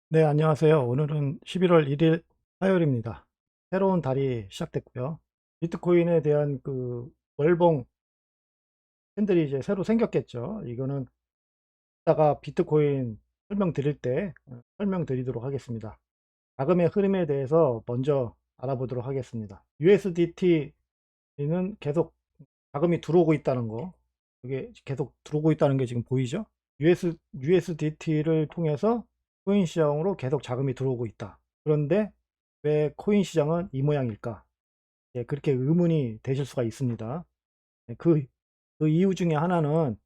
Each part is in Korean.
네, 안녕하세요. 오늘은 11월 1일 화요일입니다. 새로운 달이 시작됐고요. 비트코인에 대한 그 월봉 캔들이 이제 새로 생겼겠죠. 이거는 이따가 비트코인 설명드릴 때 설명드리도록 하겠습니다. 자금의 흐름에 대해서 먼저 알아보도록 하겠습니다. USDT는 계속 자금이 들어오고 있다는 거, 이게 계속 들어오고 있다는 게 지금 보이죠? USDT를 통해서 코인 시장으로 계속 자금이 들어오고 있다. 그런데 왜 코인 시장은 이 모양일까? 예, 그렇게 의문이 되실 수가 있습니다. 예, 그 이유 중에 하나는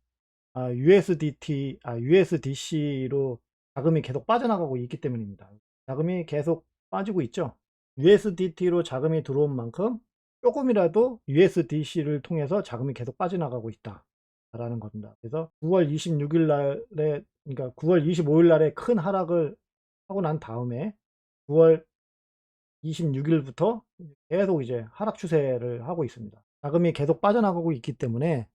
USDC로 자금이 계속 빠져나가고 있기 때문입니다. 자금이 계속 빠지고 있죠. USDT로 자금이 들어온 만큼 조금이라도 USDC를 통해서 자금이 계속 빠져나가고 있다 라는 겁니다. 그래서 9월 26일 날에, 그러니까 9월 25일 날에 큰 하락을 하고 난 다음에 9월 26일부터 계속 이제 하락 추세를 하고 있습니다. 자금이 계속 빠져나가고 있기 때문에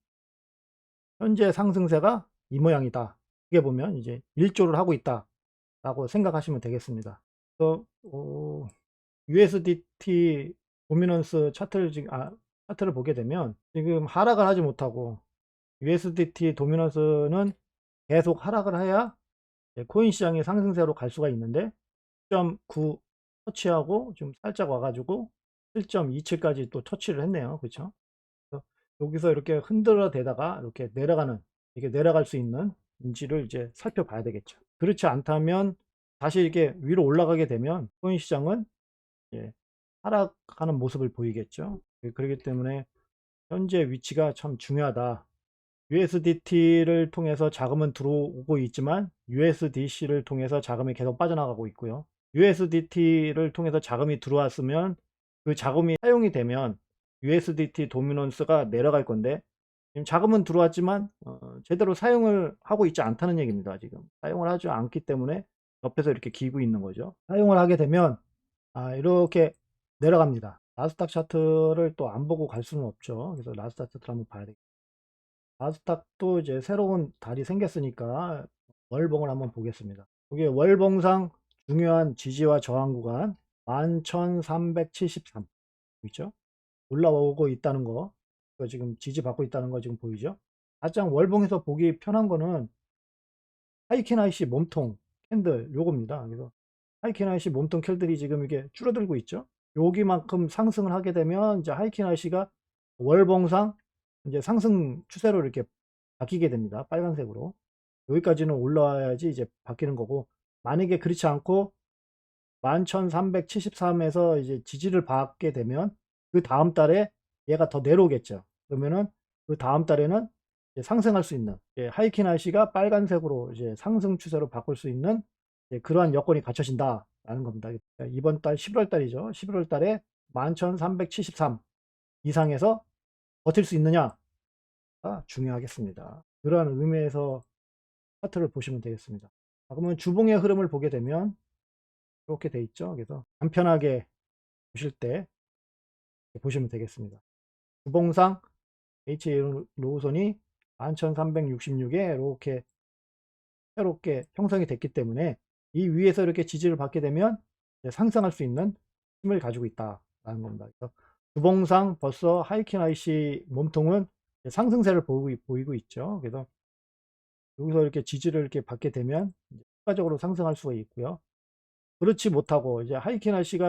현재 상승세가 이 모양이다. 어떻게 보면 이제 일조를 하고 있다라고 생각하시면 되겠습니다. 그래서 USDT 도미넌스 차트를 차트를 보게 되면 지금 하락을 하지 못하고 USDT 도미넌스는 계속 하락을 해야 코인 시장의 상승세로 갈 수가 있는데 7.9 터치하고 좀 살짝 와가지고 7.27까지 또 터치를 했네요. 그렇죠? 여기서 이렇게 흔들어 대다가 이렇게 내려가는, 이게 내려갈 수 있는지를 이제 살펴봐야 되겠죠. 그렇지 않다면 다시 이렇게 위로 올라가게 되면 코인 시장은 예, 하락하는 모습을 보이겠죠. 그렇기 때문에 현재 위치가 참 중요하다. USDT를 통해서 자금은 들어오고 있지만 USDC를 통해서 자금이 계속 빠져나가고 있고요. USDT를 통해서 자금이 들어왔으면 그 자금이 사용이 되면 USDT 도미넌스가 내려갈 건데 지금 자금은 들어왔지만 제대로 사용을 하고 있지 않다는 얘기입니다. 지금 사용을 하지 않기 때문에 옆에서 이렇게 기고 있는 거죠. 사용을 하게 되면 이렇게 내려갑니다. 나스닥 차트를 또 안 보고 갈 수는 없죠. 그래서 나스닥 차트를 한번 봐야 되겠습니다. 나스닥도 이제 새로운 달이 생겼으니까 월봉을 한번 보겠습니다. 이게 월봉상 중요한 지지와 저항 구간 11,373 있죠? 올라오고 있다는 거, 이거 지금 지지받고 있다는 거 지금 보이죠? 가장 월봉에서 보기 편한 거는 하이켄아이시 몸통 캔들 요겁니다. 그래서 하이켄아이시 몸통 캔들이 지금 이게 줄어들고 있죠? 여기만큼 상승을 하게 되면 이제 하이켄아이시가 월봉상 이제 상승 추세로 이렇게 바뀌게 됩니다. 빨간색으로. 여기까지는 올라와야지 이제 바뀌는 거고, 만약에 그렇지 않고 11,373에서 이제 지지를 받게 되면 그 다음 달에 얘가 더 내려오겠죠. 그러면은 그 다음 달에는 이제 상승할 수 있는 하이키 날씨가 빨간색으로 이제 상승 추세로 바꿀 수 있는 그러한 여건이 갖춰진다라는 겁니다. 이번 달 11월 달이죠. 11월 달에 11,373 이상에서 버틸 수 있느냐가 중요하겠습니다. 그러한 의미에서 차트를 보시면 되겠습니다. 그러면 주봉의 흐름을 보게 되면 이렇게 돼 있죠. 그래서 간편하게 보실 때 보시면 되겠습니다. 주봉상 HA 로우선이 11,366에 이렇게 새롭게 형성이 됐기 때문에 이 위에서 이렇게 지지를 받게 되면 상승할 수 있는 힘을 가지고 있다라는 겁니다. 그래서 주봉상 벌써 하이킨 IC 몸통은 상승세를 보이고 있죠. 그래서 여기서 이렇게 지지를 이렇게 받게 되면 추가적으로 상승할 수가 있고요. 그렇지 못하고 이제 하이킨 IC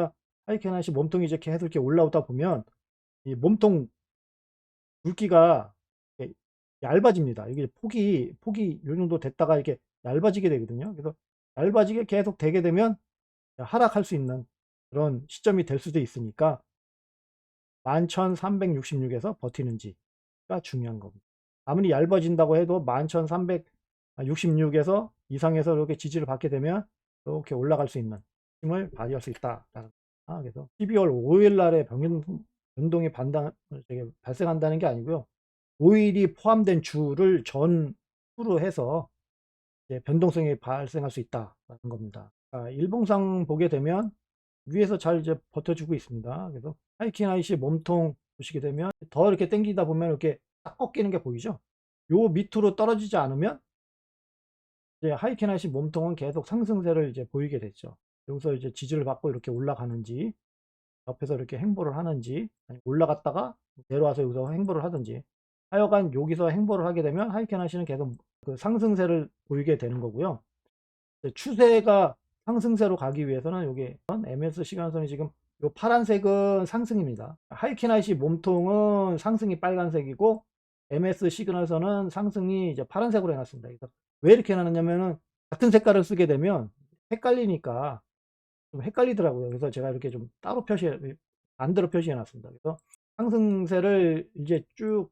몸통이 이제 계속 이렇게 올라오다 보면 이 몸통 굵기가 얇아집니다. 이게 폭이 요 정도 됐다가 이렇게 얇아지게 되거든요. 그래서 얇아지게 계속 되게 되면 하락할 수 있는 그런 시점이 될 수도 있으니까 11,366에서 버티는지가 중요한 겁니다. 아무리 얇아진다고 해도 11,366에서 이상에서 이렇게 지지를 받게 되면 이렇게 올라갈 수 있는 힘을 발휘할 수 있다라는 그래서 12월 5일 날에 변동이 발생한다는 게 아니고요. 5일이 포함된 주를 전후로 해서 변동성이 발생할 수 있다라는 겁니다. 일봉상 보게 되면 위에서 잘 이제 버텨주고 있습니다. 그래서 하이킹 하이시 몸통 보시게 되면 더 이렇게 당기다 보면 이렇게 딱 꺾이는 게 보이죠? 요 밑으로 떨어지지 않으면 이제 하이캐나시 몸통은 계속 상승세를 이제 보이게 됐죠. 여기서 이제 지지를 받고 이렇게 올라가는지, 옆에서 이렇게 행보를 하는지, 아니 올라갔다가 내려와서 여기서 행보를 하든지, 하여간 여기서 행보를 하게 되면 하이캐나시는 계속 그 상승세를 보이게 되는 거고요. 추세가 상승세로 가기 위해서는 여기 MS 시간선이 지금 요 파란색은 상승입니다. 하이캐나시 몸통은 상승이 빨간색이고 MS 시그널선은 상승이 이제 파란색으로 해놨습니다. 그래서 왜 이렇게 해놨냐면은 같은 색깔을 쓰게 되면 헷갈리니까 좀 헷갈리더라고요. 그래서 제가 이렇게 좀 따로 반대로 표시해 놨습니다. 그래서 상승세를 이제 쭉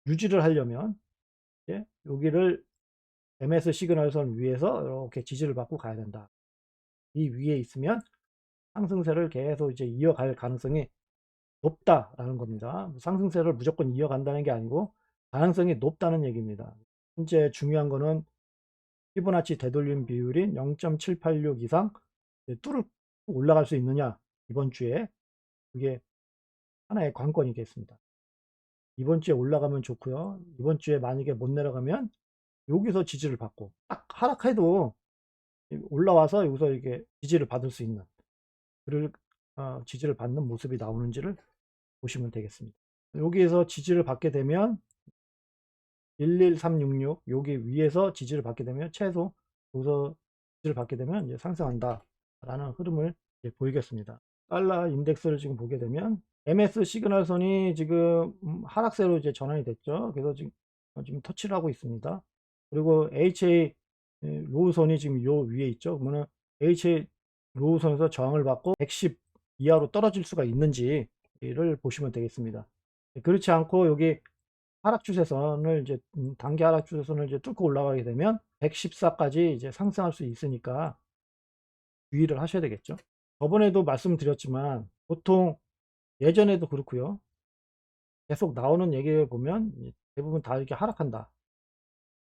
유지를 하려면 이제 여기를 MS 시그널선 위에서 이렇게 지지를 받고 가야 된다. 이 위에 있으면 상승세를 계속 이제 이어갈 가능성이 높다라는 겁니다. 상승세를 무조건 이어간다는 게 아니고 가능성이 높다는 얘기입니다. 현재 중요한 거는 피보나치 되돌림 비율인 0.786 이상 뚫고 올라갈 수 있느냐, 이번 주에. 그게 하나의 관건이겠습니다. 이번 주에 올라가면 좋고요. 이번 주에 만약에 못 내려가면 여기서 지지를 받고, 딱 하락해도 올라와서 여기서 이렇게 지지를 받을 수 있는, 그를 지지를 받는 모습이 나오는지를 보시면 되겠습니다. 여기에서 지지를 받게 되면 11366 여기 위에서 지지를 받게 되면, 최소 여기서 지지를 받게 되면 이제 상승한다 라는 흐름을 이제 보이겠습니다. 달러 인덱스를 지금 보게 되면 MS 시그널선이 지금 하락세로 이제 전환이 됐죠. 그래서 지금 터치를 하고 있습니다. 그리고 HA 로우선이 지금 요 위에 있죠. 그러면 HA 로우선에서 저항을 받고 110 이하로 떨어질 수가 있는지를 보시면 되겠습니다. 그렇지 않고 여기 하락 추세선을 이제 단기 하락 추세선을 이제 뚫고 올라가게 되면 114까지 이제 상승할 수 있으니까 유의를 하셔야 되겠죠. 저번에도 말씀드렸지만 보통 예전에도 그렇고요. 계속 나오는 얘기를 보면 대부분 다 이렇게 하락한다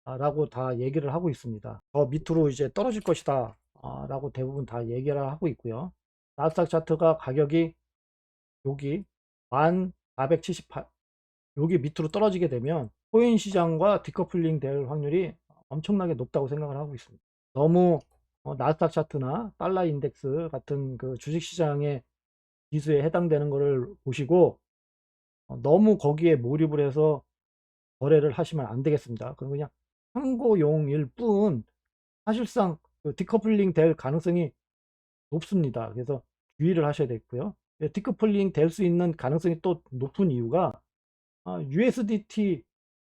라고 다 얘기를 하고 있습니다. 더 밑으로 이제 떨어질 것이다 라고 대부분 다 얘기를 하고 있고요. 나스닥 차트가 가격이 여기 1478 여기 밑으로 떨어지게 되면 코인 시장과 디커플링 될 확률이 엄청나게 높다고 생각을 하고 있습니다. 너무 나스닥 차트나 달러 인덱스 같은 그 주식 시장의 지수에 해당되는 것을 보시고 너무 거기에 몰입을 해서 거래를 하시면 안 되겠습니다. 그럼 그냥 참고용일 뿐 사실상 그 디커플링 될 가능성이 높습니다. 그래서 주의를 하셔야 되고요. 디커플링 될 수 있는 가능성이 또 높은 이유가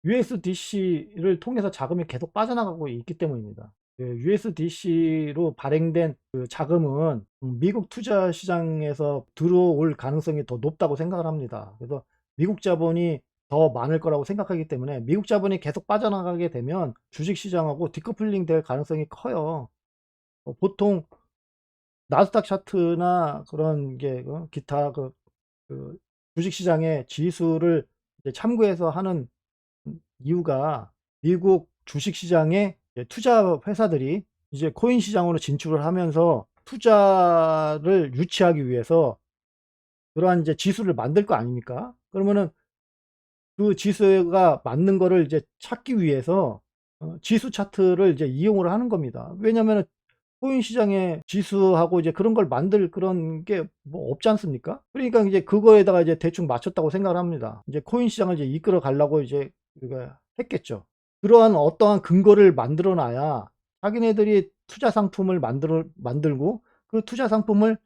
USDC를 통해서 자금이 계속 빠져나가고 있기 때문입니다. USDC로 발행된 그 자금은 미국 투자 시장에서 들어올 가능성이 더 높다고 생각을 합니다. 그래서 미국 자본이 더 많을 거라고 생각하기 때문에 미국 자본이 계속 빠져나가게 되면 주식 시장하고 디커플링 될 가능성이 커요. 보통 나스닥 차트나 그런 게 기타 그 주식 시장의 지수를 참고해서 하는 이유가 미국 주식 시장의 투자 회사들이 이제 코인 시장으로 진출을 하면서 투자를 유치하기 위해서 그러한 이제 지수를 만들 거 아닙니까? 그러면은 그 지수가 맞는 거를 이제 찾기 위해서 지수 차트를 이제 이용을 하는 겁니다. 왜냐면은 코인 시장의 지수하고 이제 그런 걸 만들 그런 게 뭐 없지 않습니까? 그러니까 이제 그거에다가 이제 대충 맞췄다고 생각을 합니다. 이제 코인 시장을 이제 이끌어 가려고 이제 했겠죠. 그러한 어떠한 근거를 만들어 놔야 자기네들이 투자 상품을 만들고 그 투자 상품을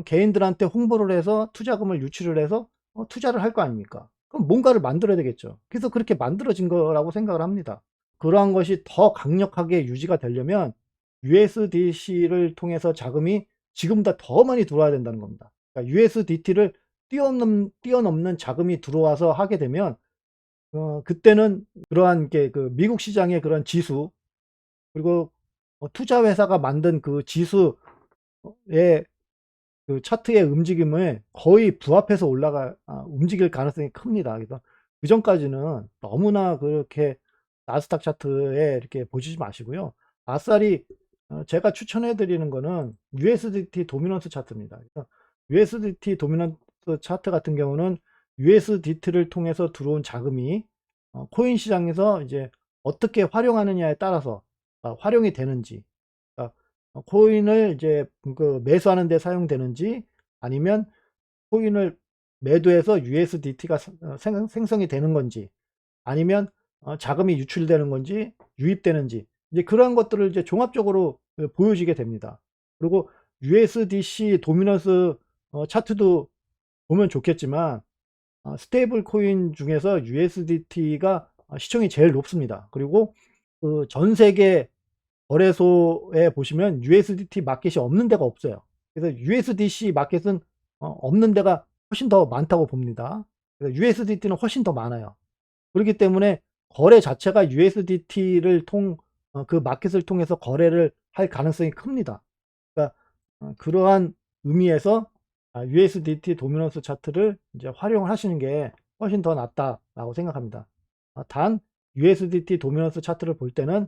개인들한테 홍보를 해서 투자금을 유치를 해서 투자를 할 거 아닙니까? 그럼 뭔가를 만들어야 되겠죠. 그래서 그렇게 만들어진 거라고 생각을 합니다. 그러한 것이 더 강력하게 유지가 되려면 USDC를 통해서 자금이 지금보다 더 많이 들어와야 된다는 겁니다. 그러니까 USDT를 뛰어넘는 자금이 들어와서 하게 되면 그때는 그러한 게 그 미국 시장의 그런 지수, 그리고 투자 회사가 만든 그 지수의 그 차트의 움직임을 거의 부합해서 움직일 가능성이 큽니다. 그래서 그전까지는 너무나 그렇게 나스닥 차트에 이렇게 보시지 마시고요. 아싸리 제가 추천해 드리는 거는 USDT 도미넌스 차트입니다. 그래서 USDT 도미넌스 차트 같은 경우는 USDT를 통해서 들어온 자금이 코인 시장에서 이제 어떻게 활용하느냐에 따라서 활용이 되는지, 그러니까 코인을 이제 그 매수하는 데 사용되는지, 아니면 코인을 매도해서 USDT가 생성이 되는 건지, 아니면 자금이 유출되는 건지 유입되는지, 이제 그러한 것들을 이제 종합적으로 보여지게 됩니다. 그리고 USDC 도미넌스 차트도 보면 좋겠지만, 스테이블 코인 중에서 USDT가 시총이 제일 높습니다. 그리고 그 전 세계 거래소에 보시면 USDT 마켓이 없는 데가 없어요. 그래서 USDC 마켓은 없는 데가 훨씬 더 많다고 봅니다. 그래서 USDT는 훨씬 더 많아요. 그렇기 때문에 거래 자체가 USDT를 그 마켓을 통해서 거래를 할 가능성이 큽니다. 그러니까 그러한 의미에서 USDT 도미넌스 차트를 이제 활용을 하시는 게 훨씬 더 낫다라고 생각합니다. 단 USDT 도미넌스 차트를 볼 때는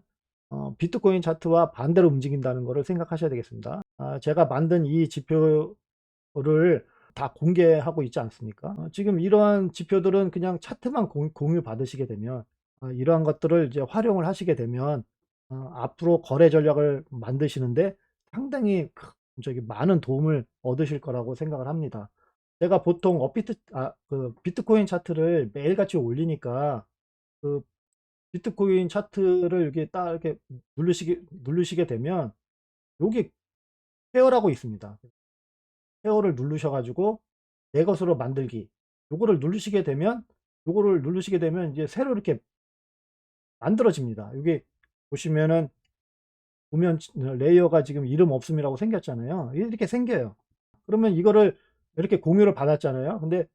비트코인 차트와 반대로 움직인다는 것을 생각하셔야 되겠습니다. 제가 만든 이 지표를 다 공개하고 있지 않습니까? 지금 이러한 지표들은 그냥 차트만 공유 받으시게 되면, 이러한 것들을 이제 활용을 하시게 되면 앞으로 거래 전략을 만드시는데 상당히 저기 많은 도움을 얻으실 거라고 생각을 합니다. 제가 보통 그 비트코인 차트를 매일같이 올리니까, 그 비트코인 차트를 이렇게 딱 이렇게 누르시게 되면 여기 페어라고 있습니다. 페어를 누르셔 가지고 내 것으로 만들기, 요거를 누르시게 되면 이제 새로 이렇게 만들어집니다. 여기 보시면은 보면 레이어가 지금 이름 없음이라고 생겼잖아요. 이렇게 생겨요. 그러면 이거를 이렇게 공유를 받았잖아요. 근데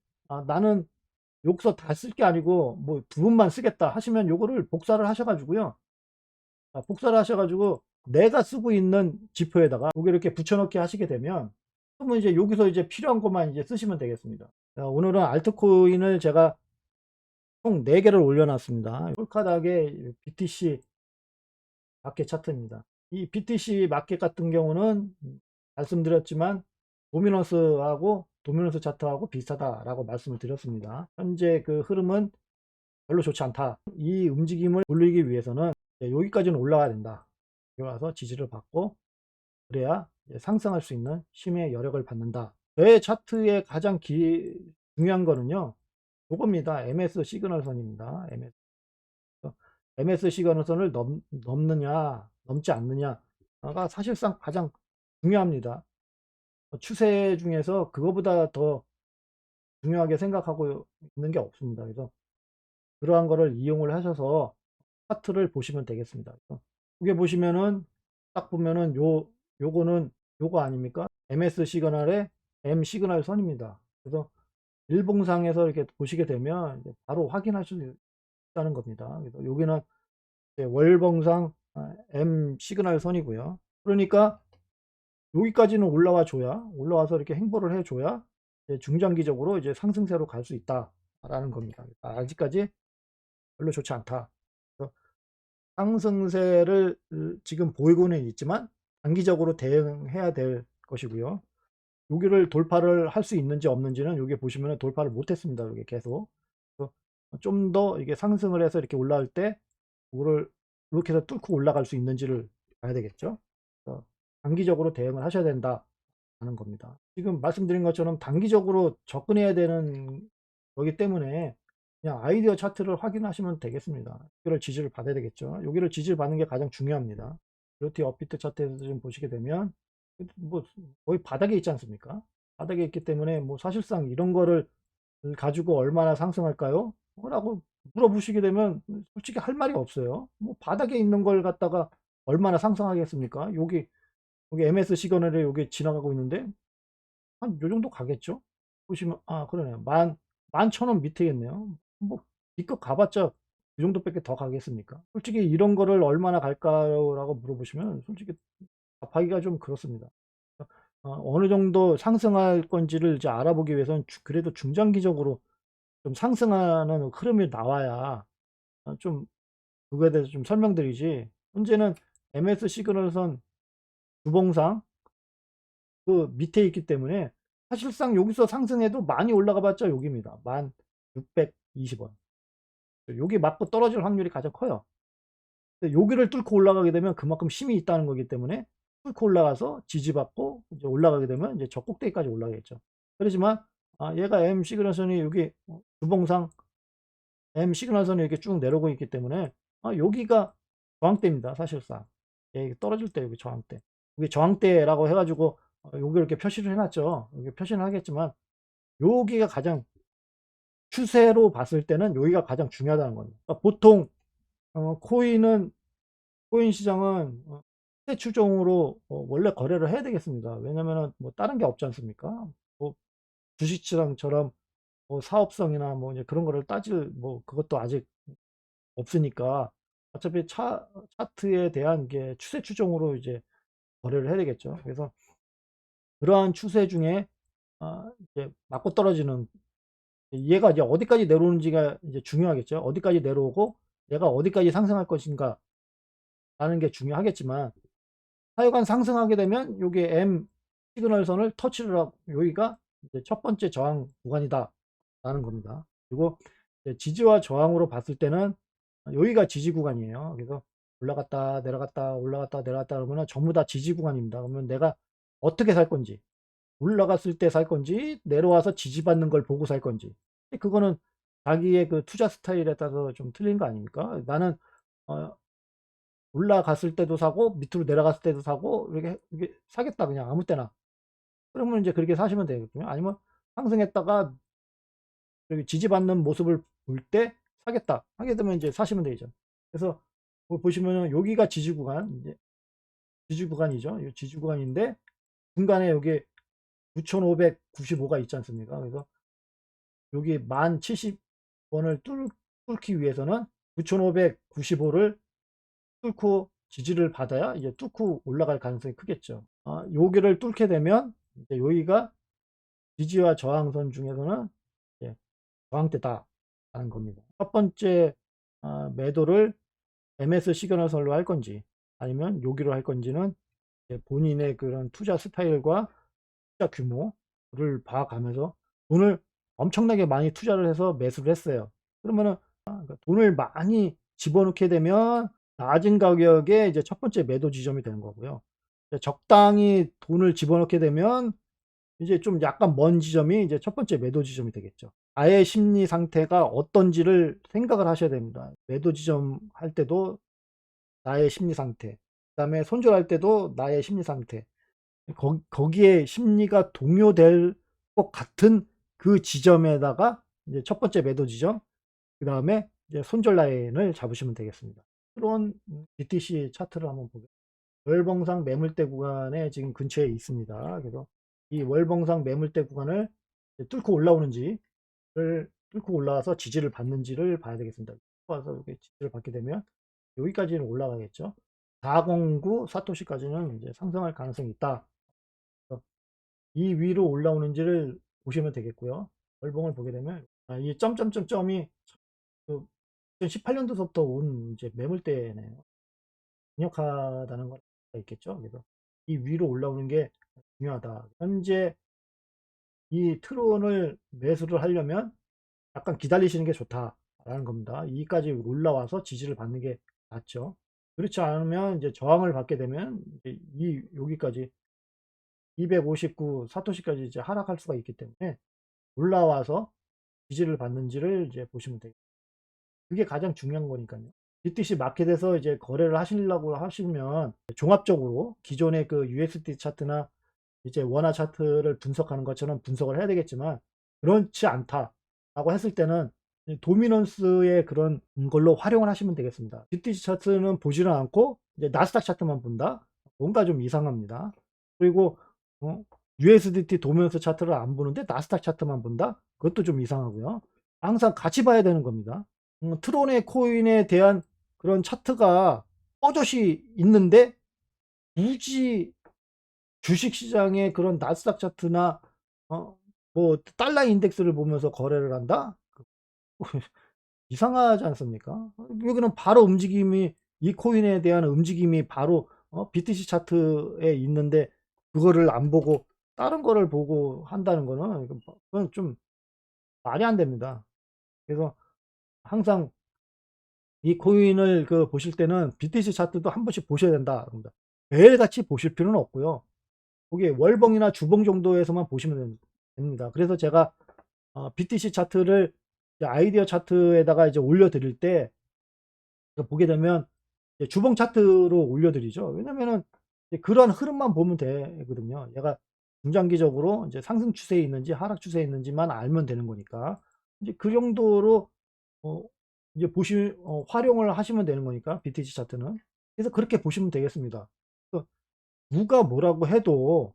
나는 여기서 다 쓸 게 아니고 뭐 부분만 쓰겠다 하시면 요거를 복사를 하셔 가지고요. 복사를 하셔 가지고 내가 쓰고 있는 지표에다가 요게 이렇게 붙여 넣기 하시게 되면, 그러면 이제 여기서 이제 필요한 것만 이제 쓰시면 되겠습니다. 오늘은 알트코인을 제가 총 4 개를 올려 놨습니다. 홀카닥의 BTC 마켓 차트입니다. 이 BTC 마켓 같은 경우는 말씀드렸지만 도미넌스 차트하고 비슷하다라고 말씀을 드렸습니다. 현재 그 흐름은 별로 좋지 않다. 이 움직임을 돌리기 위해서는 여기까지는 올라가야 된다. 여기 와서 지지를 받고 그래야 상승할 수 있는 힘의 여력을 받는다. 제 차트의 가장 중요한 거는요, 요겁니다. MS 시그널 선입니다. MS 시그널 선을 넘느냐 넘지 않느냐가 사실상 가장 중요합니다. 추세 중에서 그거보다 더 중요하게 생각하고 있는 게 없습니다. 그래서 그러한 거를 이용을 하셔서 차트를 보시면 되겠습니다. 여기 보시면은 딱 보면은 요거는 요거 아닙니까? MS 시그널의 M 시그널 선입니다. 그래서 일봉상에서 이렇게 보시게 되면 이제 바로 확인할 수 있다는 겁니다. 그래서 여기는 월봉상 M 시그널 선이고요. 그러니까 여기까지는 올라와서 이렇게 행보를 해줘야 이제 중장기적으로 이제 상승세로 갈 수 있다라는 겁니다. 아직까지 별로 좋지 않다. 그래서 상승세를 지금 보이고는 있지만 단기적으로 대응해야 될 것이고요. 여기를 돌파를 할 수 있는지 없는지는 여기 보시면 돌파를 못했습니다. 여기 계속. 좀 더 이게 상승을 해서 이렇게 올라올 때 이거를 이렇게 해서 뚫고 올라갈 수 있는지를 봐야 되겠죠. 단기적으로 대응을 하셔야 된다는 겁니다. 지금 말씀드린 것처럼 단기적으로 접근해야 되는 거기 때문에 그냥 아이디어 차트를 확인하시면 되겠습니다. 여기를 지지를 받아야 되겠죠. 여기를 지지를 받는 게 가장 중요합니다. 그렇티 업비트 차트에서 좀 보시게 되면 뭐 거의 바닥에 있지 않습니까? 바닥에 있기 때문에 뭐 사실상 이런 거를 가지고 얼마나 상승할까요? 라고 물어보시게 되면 솔직히 할 말이 없어요. 뭐 바닥에 있는 걸 갖다가 얼마나 상승하겠습니까? 여기 MS 시그널에 여기 지나가고 있는데 한 요 정도 가겠죠? 보시면 그러네요. 11,000원 밑에겠네요. 뭐 기껏 가봤자 그 정도밖에 더 가겠습니까? 솔직히 이런 거를 얼마나 갈까요? 라고 물어보시면 솔직히 답하기가 좀 그렇습니다. 어느 정도 상승할 건지를 이제 알아보기 위해서는 그래도 중장기적으로 좀 상승하는 흐름이 나와야 좀 그거에 대해서 좀 설명드리지, 현재는 MS 시그널선 주봉상 그 밑에 있기 때문에 사실상 여기서 상승해도 많이 올라가 봤자 여기입니다. 1620원. 여기 맞고 떨어질 확률이 가장 커요. 여기를 뚫고 올라가게 되면 그만큼 힘이 있다는 거기 때문에 뚫고 올라가서 지지받고 이제 올라가게 되면 이제 저 꼭대기까지 올라가겠죠. 그렇지만 얘가 M 시그널선이 여기 주봉상 M 시그널선이 이렇게 쭉 내려오고 있기 때문에 여기가 저항대입니다. 사실상. 예, 떨어질 때 여기 저항대. 여기 저항대라고 해가지고 여기 이렇게 표시를 해놨죠. 여기 표시는 하겠지만 여기가 가장 추세로 봤을 때는 여기가 가장 중요하다는 겁니다. 보통 코인은 코인 시장은 추세 추종으로 원래 거래를 해야 되겠습니다. 왜냐면은 뭐 다른 게 없지 않습니까? 뭐 주식시장처럼 뭐 사업성이나 뭐 이제 그런 거를 따질 뭐 그것도 아직 없으니까 어차피 차트에 대한 게 추세 추종으로 이제 거래를 해야 되겠죠. 그래서 그러한 추세 중에 이제 맞고 떨어지는 얘가 이제 어디까지 내려오는지가 이제 중요하겠죠. 어디까지 내려오고 얘가 어디까지 상승할 것인가 라는 게 중요하겠지만 하여간 상승하게 되면 요게 M 시그널선을 터치를 하고 여기가 이제 첫 번째 저항 구간이다 라는 겁니다. 그리고 지지와 저항으로 봤을 때는 여기가 지지 구간이에요. 그래서 올라갔다 내려갔다 올라갔다 내려갔다 그러면 전부 다 지지 구간입니다. 그러면 내가 어떻게 살 건지 올라갔을 때 살 건지 내려와서 지지받는 걸 보고 살 건지 그거는 자기의 그 투자 스타일에 따라서 좀 틀린 거 아닙니까? 나는 어, 올라갔을 때도 사고 밑으로 내려갔을 때도 사고 이렇게 사겠다 그냥 아무 때나 그러면 이제 그렇게 사시면 되거든요. 아니면 상승했다가 여기 지지받는 모습을 볼 때 사겠다 하게 되면 이제 사시면 되죠. 그래서 보시면은 여기가 지지 구간 이제 지지 구간이죠. 이 지지 구간인데 중간에 여기 9,595가 있지 않습니까? 그래서 여기 1070원을 뚫기 위해서는 9,595를 뚫고 지지를 받아야 이제 뚫고 올라갈 가능성이 크겠죠. 여기를 뚫게 되면 이제 여기가 지지와 저항선 중에서는 이제 저항대다라는 겁니다. 첫 번째 매도를 MS 시그널선로 할 건지 아니면 여기로 할 건지는 본인의 그런 투자 스타일과 투자 규모를 봐가면서 돈을 엄청나게 많이 투자를 해서 매수를 했어요. 그러면은 돈을 많이 집어넣게 되면 낮은 가격에 이제 첫 번째 매도 지점이 되는 거고요. 적당히 돈을 집어넣게 되면 이제 좀 약간 먼 지점이 이제 첫 번째 매도 지점이 되겠죠. 나의 심리 상태가 어떤지를 생각을 하셔야 됩니다. 매도 지점 할 때도 나의 심리 상태, 그다음에 손절할 때도 나의 심리 상태, 거기에 심리가 동요될 것 같은 그 지점에다가 이제 첫 번째 매도 지점, 그 다음에 이제 손절 라인을 잡으시면 되겠습니다. 그런 BTC 차트를 한번 보겠습니다. 월봉상 매물대 구간에 지금 근처에 있습니다. 그래서 이 월봉상 매물대 구간을 뚫고 올라오는지를 뚫고 올라와서 지지를 받는지를 봐야 되겠습니다. 와서 이렇게 지지를 받게 되면 여기까지는 올라가겠죠. 409 사토시까지는 이제 상승할 가능성이 있다. 이 위로 올라오는지를 보시면 되겠고요. 월봉을 보게 되면 이 점점점점이 2018년도부터 온 이제 매물대네요. 강력하다는 걸 있겠죠. 그래서 이 위로 올라오는 게 중요하다. 현재 이 트론을 매수를 하려면 약간 기다리시는 게 좋다라는 겁니다. 이까지 올라와서 지지를 받는 게 낫죠. 그렇지 않으면 이제 저항을 받게 되면 이제 여기까지 259 사토시까지 이제 하락할 수가 있기 때문에 올라와서 지지를 받는지를 이제 보시면 돼요. 그게 가장 중요한 거니까요. BTC 마켓에서 이제 거래를 하시려고 하시면 종합적으로 기존의 그 USD 차트나 이제 원화 차트를 분석하는 것처럼 분석을 해야 되겠지만 그렇지 않다라고 했을 때는 도미넌스의 그런 걸로 활용을 하시면 되겠습니다. BTC 차트는 보지는 않고 이제 나스닥 차트만 본다. 뭔가 좀 이상합니다. 그리고 USDT 도미넌스 차트를 안 보는데 나스닥 차트만 본다. 그것도 좀 이상하고요. 항상 같이 봐야 되는 겁니다. 트론의 코인에 대한 그런 차트가 뻐젓이 있는데 굳이 주식시장의 그런 나스닥 차트나 뭐 달러 인덱스를 보면서 거래를 한다? 이상하지 않습니까? 여기는 바로 움직임이 이 코인에 대한 움직임이 바로 BTC 차트에 있는데 그거를 안 보고 다른 거를 보고 한다는 거는 그건 좀 말이 안 됩니다. 그래서 항상 이 코인을 보실 때는 BTC 차트도 한 번씩 보셔야 된다. 매일같이 보실 필요는 없고요. 거기 월봉이나 주봉 정도에서만 보시면 됩니다. 그래서 제가 BTC 차트를 아이디어 차트에다가 이제 올려드릴 때 보게 되면 주봉 차트로 올려드리죠. 왜냐면은 그러한 흐름만 보면 되거든요. 얘가 중장기적으로 이제 상승 추세에 있는지 하락 추세에 있는지만 알면 되는 거니까 이제 그 정도로 어 이제 활용을 하시면 되는 거니까 BTC 차트는. 그래서 그렇게 보시면 되겠습니다. 누가 뭐라고 해도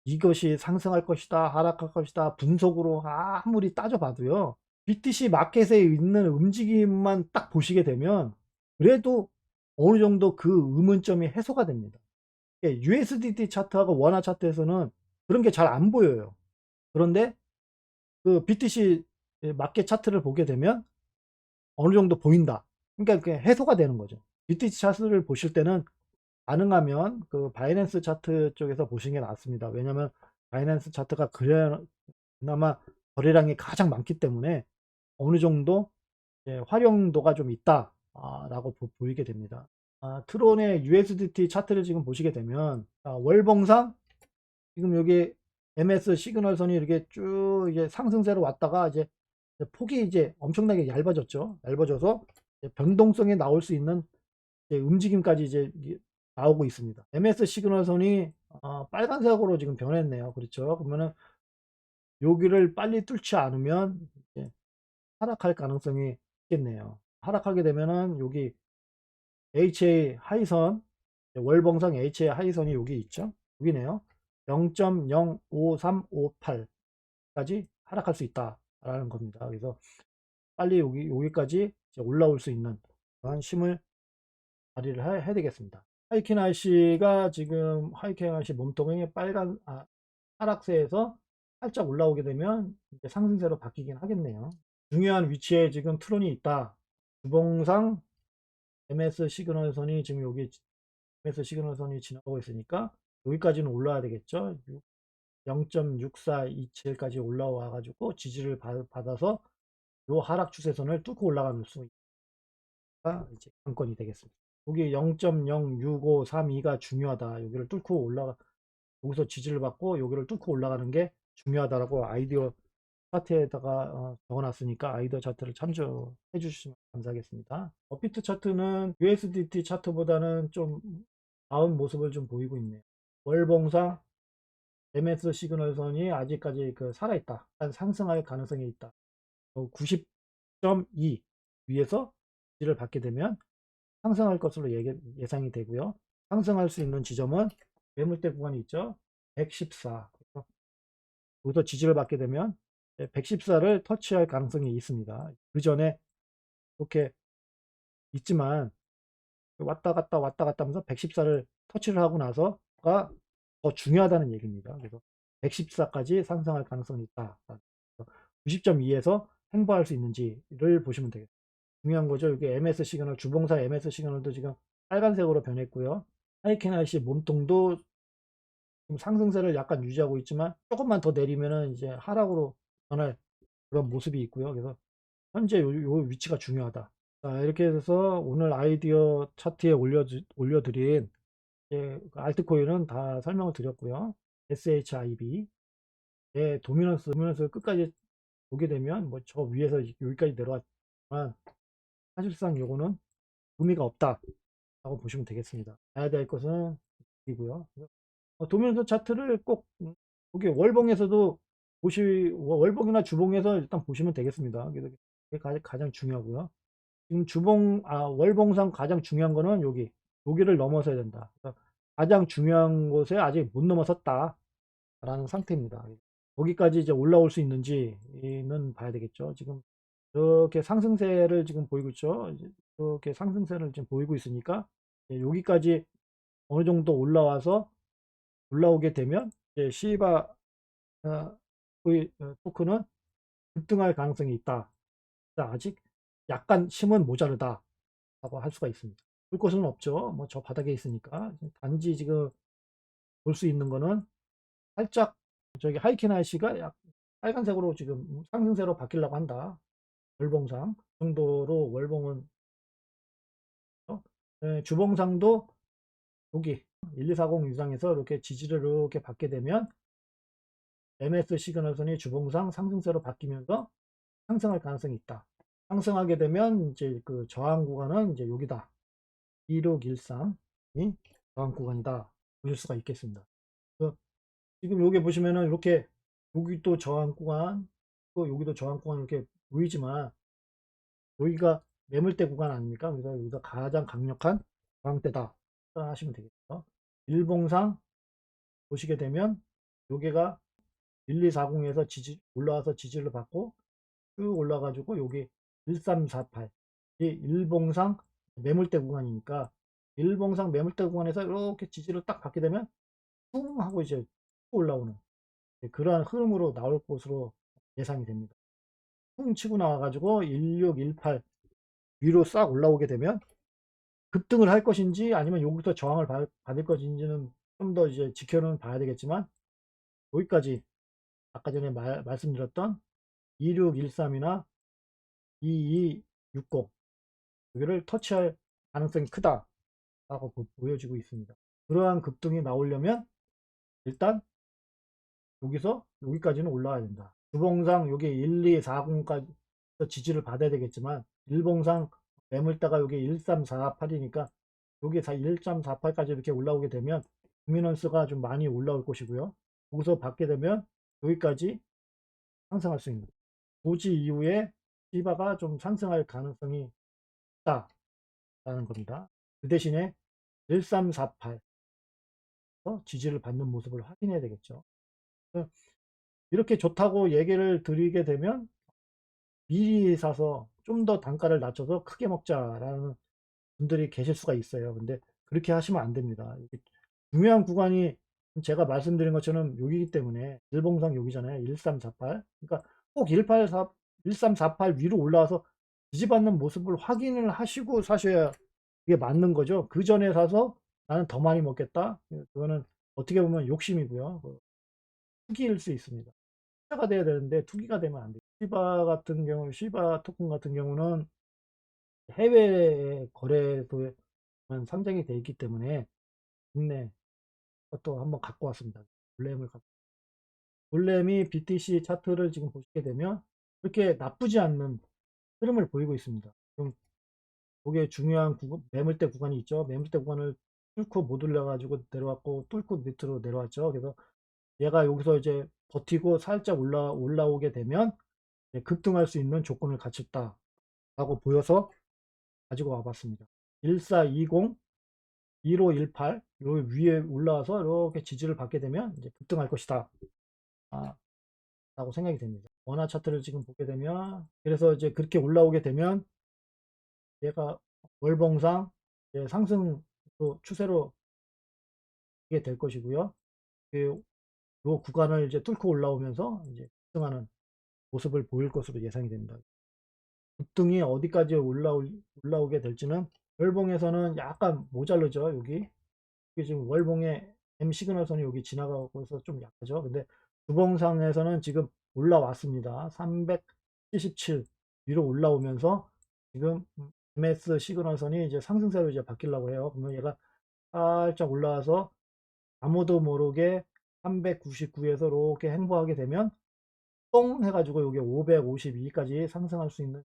이것이 상승할 것이다, 하락할 것이다, 분석으로 아무리 따져봐도요. BTC 마켓에 있는 움직임만 딱 보시게 되면 그래도 어느 정도 그 의문점이 해소가 됩니다. USDT 차트하고 원화 차트에서는 그런 게 잘 안 보여요. 그런데 그 BTC 마켓 차트를 보게 되면 어느 정도 보인다. 그러니까 그게 해소가 되는 거죠. BTC 차트를 보실 때는 가능하면 그 바이낸스 차트 쪽에서 보시는 게 낫습니다. 왜냐하면 바이낸스 차트가 그나마 거래량이 가장 많기 때문에 어느 정도 활용도가 좀 있다 라고 보이게 됩니다. 트론의 USDT 차트를 지금 보시게 되면 월봉상 지금 여기 MS 시그널선이 이렇게 쭉 이제 상승세로 왔다가 이제 폭이 이제 엄청나게 얇아졌죠. 얇아져서 변동성이 나올 수 있는 움직임까지 이제 나오고 있습니다. MS 시그널선이 빨간색으로 지금 변했네요. 그렇죠. 그러면은 여기를 빨리 뚫지 않으면 이제 하락할 가능성이 있겠네요. 하락하게 되면은 여기 HA 하이선, 월봉상 HA 하이선이 여기 있죠. 여기네요. 0.05358까지 하락할 수 있다라는 겁니다. 그래서 빨리 여기까지 올라올 수 있는 그런 힘을 발휘를 해야 되겠습니다. 하이킨 IC가 지금 하이킨 IC 몸통이 빨간 하락세에서 살짝 올라오게 되면 이제 상승세로 바뀌긴 하겠네요. 중요한 위치에 지금 트론이 있다. 주봉상 MS 시그널선이 지금 여기 MS 시그널선이 지나가고 있으니까 여기까지는 올라야 되겠죠. 0.6427까지 올라와 가지고 지지를 받아서 요 하락 추세선을 뚫고 올라가는 수가 이제 관건이 되겠습니다. 여기 0.06532가 중요하다. 여기를 뚫고 여기서 지지를 받고 여기를 뚫고 올라가는 게 중요하다라고 아이디어 차트에다가 적어놨으니까 아이디어 차트를 참조해 주시면 감사하겠습니다. 업비트 차트는 USDT 차트보다는 좀 나은 모습을 좀 보이고 있네요. 월봉상 MS 시그널선이 아직까지 살아있다. 상승할 가능성이 있다. 90.2 위에서 지지를 받게 되면 상승할 것으로 예상이 되고요. 상승할 수 있는 지점은 매물대 구간이 있죠. 114. 여기서 지지를 받게 되면 114를 터치할 가능성이 있습니다. 그 전에 이렇게 있지만 왔다 갔다 하면서 114를 터치를 하고 나서가 더 중요하다는 얘기입니다. 그래서 114까지 상승할 가능성이 있다. 90.2에서 행보할 수 있는지를 보시면 되겠습니다. 중요한 거죠. 이게 MS 시그널, 주봉사 MS 시그널도 지금 빨간색으로 변했고요. 하이켄 IC 몸통도 지금 상승세를 약간 유지하고 있지만 조금만 더 내리면은 이제 하락으로 변할 그런 모습이 있고요. 그래서 현재 요 위치가 중요하다. 자, 이렇게 해서 오늘 아이디어 차트에 올려드린 그 알트코인은 다 설명을 드렸고요. SHIB, 도미넌스 끝까지 보게 되면 뭐 저 위에서 여기까지 내려왔지만 사실상 요거는 의미가 없다라고 보시면 되겠습니다. 봐야 될 것은 이고요. 도면서 차트를 꼭 여기 월봉에서도 월봉이나 주봉에서 일단 보시면 되겠습니다. 그래서 그게 가장 중요하고요. 지금 월봉상 가장 중요한 거는 여기를 넘어서야 된다. 그래서 가장 중요한 곳에 아직 못 넘어섰다라는 상태입니다. 거기까지 이제 올라올 수 있는지는 봐야 되겠죠. 지금 이렇게 상승세를 지금 보이고 있죠. 이렇게 상승세를 지금 보이고 있으니까 여기까지 어느 정도 올라오게 되면 이제 시바 토큰은 급등할 가능성이 있다. 아직 약간 힘은 모자르다라고 할 수가 있습니다. 볼 것은 없죠. 뭐 저 바닥에 있으니까. 단지 지금 볼 수 있는 거는 살짝 저기 하이킨 IC가 빨간색으로 지금 상승세로 바뀌려고 한다. 월봉상 그 정도로 월봉은 주봉상도 여기 1240 이상에서 이렇게 지지를 이렇게 받게 되면 MS 시그널선이 주봉상 상승세로 바뀌면서 상승할 가능성이 있다. 상승하게 되면 이제 그 저항 구간은 이제 여기다. 2613이 저항 구간이다. 보실 수가 있겠습니다. 지금 여기 보시면은 이렇게 여기 또 저항 구간, 또 여기도 저항 구간 이렇게 보이지만 여기가 매물대 구간 아닙니까? 그래서 여기가 가장 강력한 저항대다 하시면 되겠죠. 일봉상 보시게 되면 여기가 1240에서 지지 올라와서 지지를 받고 쭉 올라가지고 여기 1348 이 일봉상 매물대 구간이니까 일봉상 매물대 구간에서 이렇게 지지를 딱 받게 되면 쿵 하고 이제 올라오는 그러한 흐름으로 나올 것으로 예상이 됩니다. 쿵 치고 나와가지고 1618 위로 싹 올라오게 되면 급등을 할 것인지 아니면 여기서 저항을 받을 것인지는 좀 더 이제 지켜는 봐야 되겠지만 여기까지 아까 전에 말씀드렸던 2613이나 2260 여기를 터치할 가능성이 크다라고 보여지고 있습니다. 그러한 급등이 나오려면 일단 여기서 여기까지는 올라와야 된다. 주봉상 여기 1240까지 지지를 받아야 되겠지만 일봉상 매물대가 여기 1348이니까 여기 1348까지 이렇게 올라오게 되면 도미넌스가 좀 많이 올라올 것이고요. 여기서 받게 되면 여기까지 상승할 수 있는 고지 이후에 시바가 좀 상승할 가능성이 있다라는 겁니다. 그 대신에 1348 지지를 받는 모습을 확인해야 되겠죠. 이렇게 좋다고 얘기를 드리게 되면 미리 사서 좀 더 단가를 낮춰서 크게 먹자라는 분들이 계실 수가 있어요. 근데 그렇게 하시면 안 됩니다. 중요한 구간이 제가 말씀드린 것처럼 여기이기 때문에 일봉상 여기잖아요. 1348. 그러니까 꼭 184, 1348 위로 올라와서 지지받는 모습을 확인을 하시고 사셔야 이게 맞는 거죠. 그 전에 사서 나는 더 많이 먹겠다. 그거는 어떻게 보면 욕심이고요. 투기일 수 있습니다. 투자가 돼야 되는데 투기가 되면 안 돼요. 시바 토큰 같은 경우는 해외 거래소에만 상장이 되어 있기 때문에 국내 것도 한번 갖고 왔습니다. 볼렘을 갖고. 볼렘이 BTC 차트를 지금 보시게 되면 그렇게 나쁘지 않는 흐름을 보이고 있습니다. 그럼 거기에 중요한 매물대 구간이 있죠. 매물대 구간을 뚫고 못 올라가지고 내려왔고 뚫고 밑으로 내려왔죠. 그래서 얘가 여기서 이제 버티고 살짝 올라오게 되면 급등할 수 있는 조건을 갖췄다라고 보여서 가지고 와봤습니다. 1420, 1518 요 위에 올라와서 이렇게 지지를 받게 되면 이제 급등할 것이다. 라고 생각이 됩니다. 원화 차트를 지금 보게 되면 그래서 이제 그렇게 올라오게 되면 얘가 월봉상 상승 추세로 가게 될 것이고요. 그 요 구간을 이제 뚫고 올라오면서 이제 급등하는 모습을 보일 것으로 예상이 됩니다. 급등이 어디까지 올라오게 될지는 월봉에서는 약간 모자르죠. 여기 지금 월봉의 M 시그널선이 여기 지나가고 있어서 좀 약하죠. 근데 주봉상에서는 지금 올라왔습니다. 377 위로 올라오면서 지금 MS 시그널선이 이제 상승세로 이제 바뀌려고 해요. 그러면 얘가 살짝 올라와서 아무도 모르게 399에서 이렇게 행보하게 되면 똥 해가지고 여기 552까지 상승할 수 있는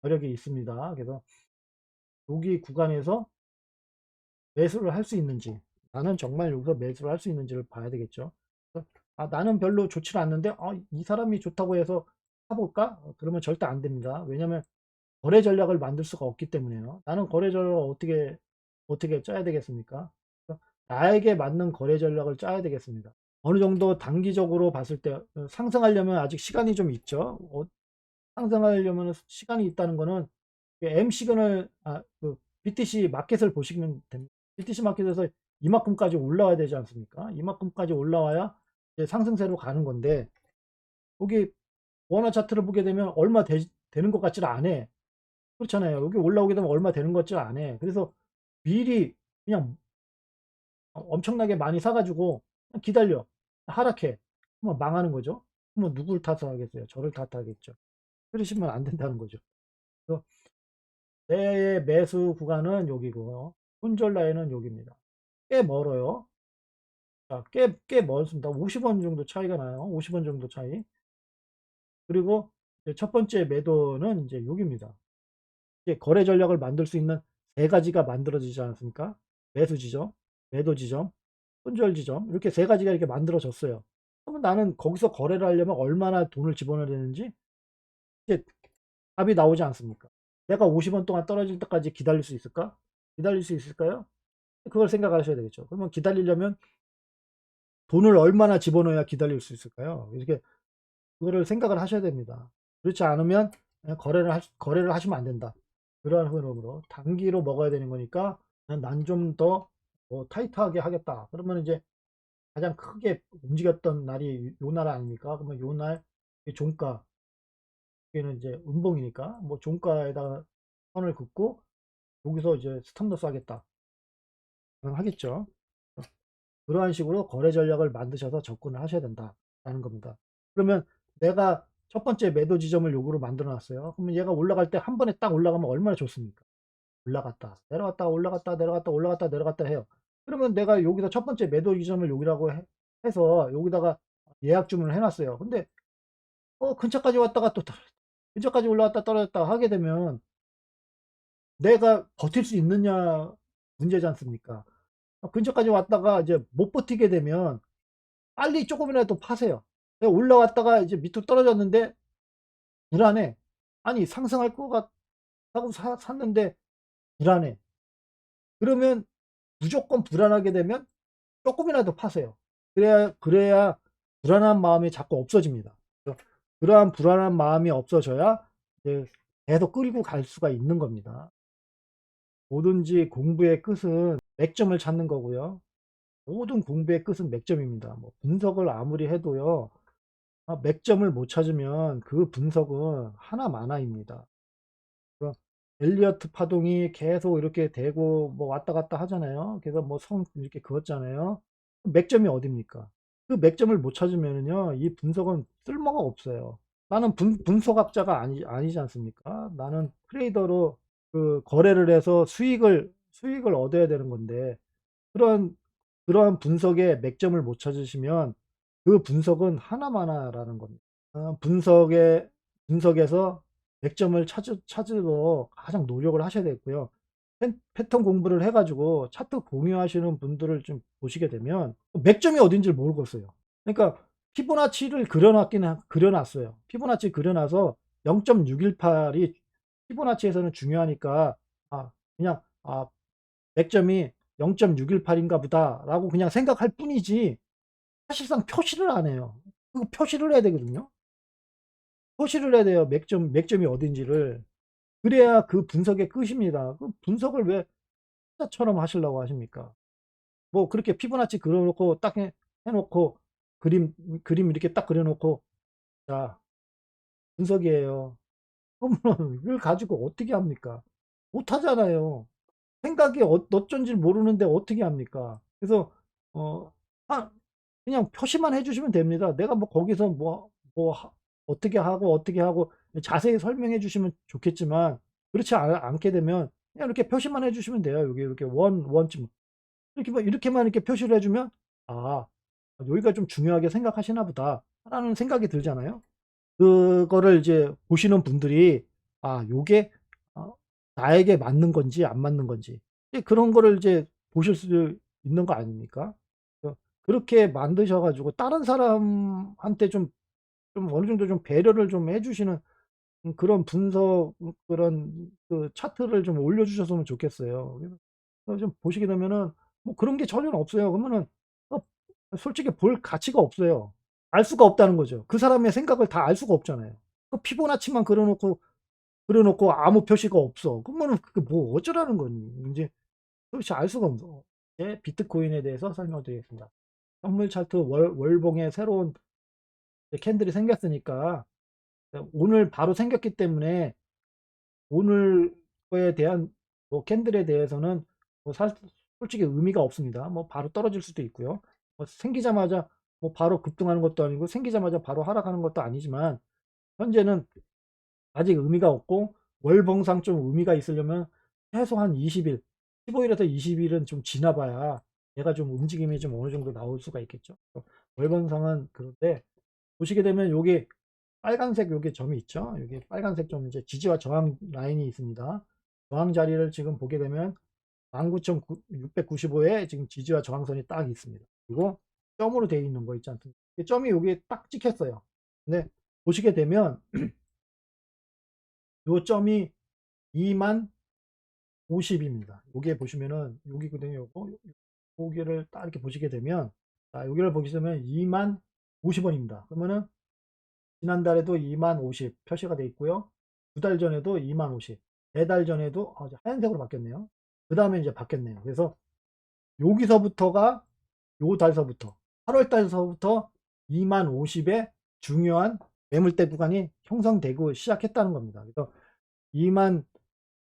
여력이 있습니다. 그래서 여기 구간에서 매수를 할 수 있는지 나는 정말 여기서 매수를 할 수 있는지를 봐야 되겠죠. 나는 별로 좋지 않는데 이 사람이 좋다고 해서 사볼까? 그러면 절대 안 됩니다. 왜냐하면 거래 전략을 만들 수가 없기 때문에요. 나는 거래 전략을 어떻게 짜야 되겠습니까? 나에게 맞는 거래 전략을 짜야 되겠습니다. 어느 정도 단기적으로 봤을 때 상승하려면 아직 시간이 좀 있죠. 상승하려면 시간이 있다는 거는 M 시그널 그 BTC 마켓을 보시면 됩니다. BTC 마켓에서 이만큼까지 올라와야 되지 않습니까? 이만큼까지 올라와야 이제 상승세로 가는 건데 여기 원화 차트를 보게 되면 얼마 되는 것 같지를 않아. 그렇잖아요. 여기 올라오게 되면 얼마 되는 것 같지를 않아. 그래서 미리 그냥 엄청나게 많이 사가지고 기다려. 하락해. 그러면 망하는 거죠. 그러면 누굴 탓하겠어요? 저를 탓하겠죠. 그러시면 안 된다는 거죠. 내 매수 구간은 여기고요. 손절 라인은 여기입니다. 꽤 멀어요. 자, 꽤 멀습니다. 50원 정도 차이가 나요. 50원 정도 차이. 그리고 이제 첫 번째 매도는 이제 여기입니다. 이제 거래 전략을 만들 수 있는 세 가지가 만들어지지 않습니까? 매수 지점, 매도 지점, 손절 지점, 이렇게 세 가지가 이렇게 만들어졌어요. 그러면 나는 거기서 거래를 하려면 얼마나 돈을 집어넣어야 되는지 이제 답이 나오지 않습니까? 내가 50원 동안 떨어질 때까지 기다릴 수 있을까? 기다릴 수 있을까요? 그걸 생각하셔야 되겠죠. 그러면 기다리려면 돈을 얼마나 집어넣어야 기다릴 수 있을까요? 이렇게 그거를 생각을 하셔야 됩니다. 그렇지 않으면 거래를 하시면 안 된다. 그러한 흐름으로 단기로 먹어야 되는 거니까 난 좀 더 타이트하게 하겠다. 그러면 이제 가장 크게 움직였던 날이 요 날 아닙니까? 그러면 요날 종가, 여기는 이제 음봉이니까 뭐 종가에다가 선을 긋고 여기서 이제 스탑로스 하겠다. 하겠죠. 그러한 식으로 거래 전략을 만드셔서 접근을 하셔야 된다라는 겁니다. 그러면 내가 첫 번째 매도 지점을 요구로 만들어 놨어요. 그러면 얘가 올라갈 때 한 번에 딱 올라가면 얼마나 좋습니까? 올라갔다, 내려갔다, 올라갔다, 내려갔다, 올라갔다, 내려갔다 해요. 그러면 내가 여기서 첫 번째 매도 지점을 여기라고 해서 여기다가 예약 주문을 해놨어요. 근데 근처까지 왔다가 또 근처까지 올라갔다 떨어졌다 하게 되면 내가 버틸 수 있느냐 문제지 않습니까? 근처까지 왔다가 이제 못 버티게 되면 빨리 조금이라도 파세요. 내가 올라왔다가 이제 밑으로 떨어졌는데 불안해. 아니 상승할 것 같다고 샀는데 불안해. 그러면 무조건 불안하게 되면 조금이라도 파세요. 그래야 불안한 마음이 자꾸 없어집니다. 그러한 불안한 마음이 없어져야 이제 계속 끌고 갈 수가 있는 겁니다. 뭐든지 공부의 끝은 맥점을 찾는 거고요. 모든 공부의 끝은 맥점입니다. 뭐 분석을 아무리 해도요. 맥점을 못 찾으면 그 분석은 하나마나입니다. 그 엘리어트 파동이 계속 이렇게 되고 뭐 왔다 갔다 하잖아요. 그래서 뭐 선 이렇게 그었잖아요. 맥점이 어딥니까? 그 맥점을 못 찾으면은요, 이 분석은 쓸모가 없어요. 나는 분석학자가 아니지 않습니까? 나는 트레이더로 그 거래를 해서 수익을 얻어야 되는 건데, 그런, 그러한 분석의 맥점을 못 찾으시면 그 분석은 하나마나라는 겁니다. 분석에서 맥점을 찾으러 가장 노력을 하셔야 되고요. 패턴 공부를 해가지고 차트 공유하시는 분들을 좀 보시게 되면 맥점이 어딘지 모르겠어요. 그러니까 피보나치를 그려놨어요. 피보나치 그려놔서 0.618이 피보나치에서는 중요하니까 그냥 맥점이 0.618인가 보다라고 그냥 생각할 뿐이지 사실상 표시를 안 해요. 그 표시를 해야 되거든요. 표시를 해야 돼요. 맥점이 어딘지를. 그래야 그 분석의 끝입니다. 그 분석을 왜 숫자처럼 하시려고 하십니까? 뭐 그렇게 피보나치 그려놓고 딱 해놓고 그림 이렇게 딱 그려놓고 자 분석이에요. 그러면 이걸 가지고 어떻게 합니까? 못 하잖아요. 생각이 어쩐지 모르는데 어떻게 합니까? 그래서 어, 아, 그냥 표시만 해주시면 됩니다. 내가 뭐 거기서 어떻게 하고 자세히 설명해 주시면 좋겠지만 그렇지 않게 되면 그냥 이렇게 표시만 해주시면 돼요. 여기 이렇게 원쯤 이렇게만 이렇게 표시를 해주면 아 여기가 좀 중요하게 생각하시나 보다라는 생각이 들잖아요. 그거를 이제 보시는 분들이 요게 어, 나에게 맞는 건지 안 맞는 건지 이제 그런 거를 이제 보실 수 있는 거 아닙니까? 그렇게 만드셔 가지고 다른 사람한테 좀 어느 정도 좀 배려를 좀 해주시는 그런 분석 그런 그 차트를 좀 올려주셨으면 좋겠어요. 그래서 좀 보시게 되면은 뭐 그런 게 전혀 없어요. 그러면은 어, 솔직히 볼 가치가 없어요. 알 수가 없다는 거죠. 그 사람의 생각을 다 알 수가 없잖아요. 그 피보나치만 그려놓고 아무 표시가 없어. 그러면은 그게 뭐 어쩌라는 건지 도대체 알 수가 없어. 예, 비트코인에 대해서 설명드리겠습니다. 선물 차트 월봉에 새로운 캔들이 생겼으니까 오늘 바로 생겼기 때문에 오늘 거에 대한 뭐 캔들에 대해서는 뭐 솔직히 의미가 없습니다. 뭐 바로 떨어질 수도 있고요. 뭐 생기자마자 뭐 바로 급등하는 것도 아니고 생기자마자 바로 하락하는 것도 아니지만 현재는 아직 의미가 없고 월봉상 좀 의미가 있으려면 최소한 20일, 15일에서 20일은 좀 지나봐야 얘가 좀 움직임이 좀 어느 정도 나올 수가 있겠죠. 월봉상은 그런데 보시게 되면 여기 빨간색 요게 점이 있죠. 여기 빨간색 점 이제 지지와 저항 라인이 있습니다. 저항 자리를 지금 보게 되면 19,695에 지금 지지와 저항선이 딱 있습니다. 그리고 점으로 되어 있는 거 있지 않습니까? 점이 여기에 딱 찍혔어요. 근데 보시게 되면 요 점이 2만 50입니다. 여기에 보시면은 여기거든요. 요거 여기를 딱 이렇게 보시게 되면 자, 여기를 보시게 되면 2만 50원입니다. 그러면은 지난달에도 2만 50 표시가 되어 있고요. 2달 전에도 2만 50, 4달 전에도 이제 하얀색으로 바뀌었네요. 그 다음에 이제 바뀌었네요. 그래서 여기서부터가 요 달서부터 8월 달서부터 2만 50의 중요한 매물대 구간이 형성되고 시작했다는 겁니다. 그래서 2만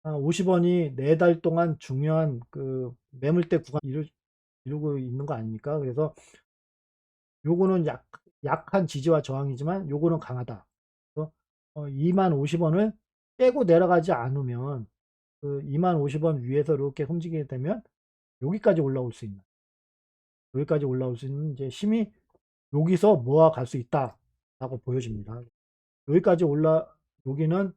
50원이 4달 동안 중요한 그 매물대 구간 이루고 있는 거 아닙니까? 그래서 요거는 약한 지지와 저항이지만 요거는 강하다. 그래서 2만 50원을 깨고 내려가지 않으면 그 2만 50원 위에서 이렇게 움직이게 되면 여기까지 올라올 수 있는 이제 힘이 여기서 모아 갈 수 있다라고 보여집니다. 여기까지 여기는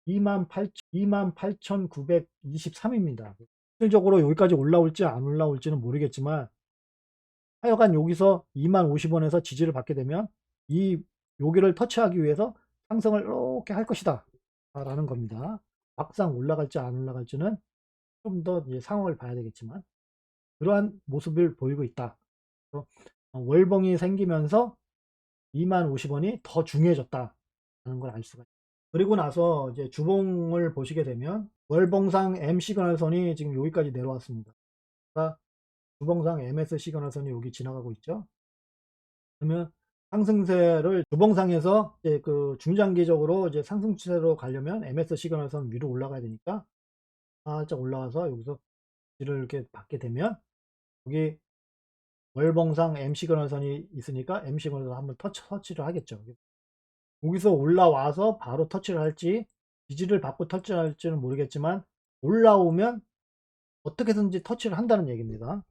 28,923입니다. 실질적으로 여기까지 올라올지 안 올라올지는 모르겠지만 하여간 여기서 2만 50원에서 지지를 받게 되면 여기를 터치하기 위해서 상승을 이렇게 할 것이다 라는 겁니다. 막상 올라갈지 안 올라갈지는 좀 더 상황을 봐야 되겠지만 그러한 모습을 보이고 있다. 월봉이 생기면서 2만 50원이 더 중요해졌다는 걸 알 수가 있습니다. 그리고 나서 이제 주봉을 보시게 되면 월봉상 M 시그널선이 지금 여기까지 내려왔습니다. 그러니까 주봉상 MS 시그널선이 여기 지나가고 있죠. 그러면 상승세를 주봉상에서 이제 그 중장기적으로 이제 상승 추세로 가려면 MS 시그널선 위로 올라가야 되니까 살짝 올라와서 여기서 지를 이렇게 받게 되면 여기 월봉상 M 시그널선이 있으니까 M 시그널선 한번 터치를 하겠죠. 여기서 올라와서 바로 터치를 할지 지지를 받고 터치를 할지는 모르겠지만 올라오면 어떻게든지 터치를 한다는 얘기입니다.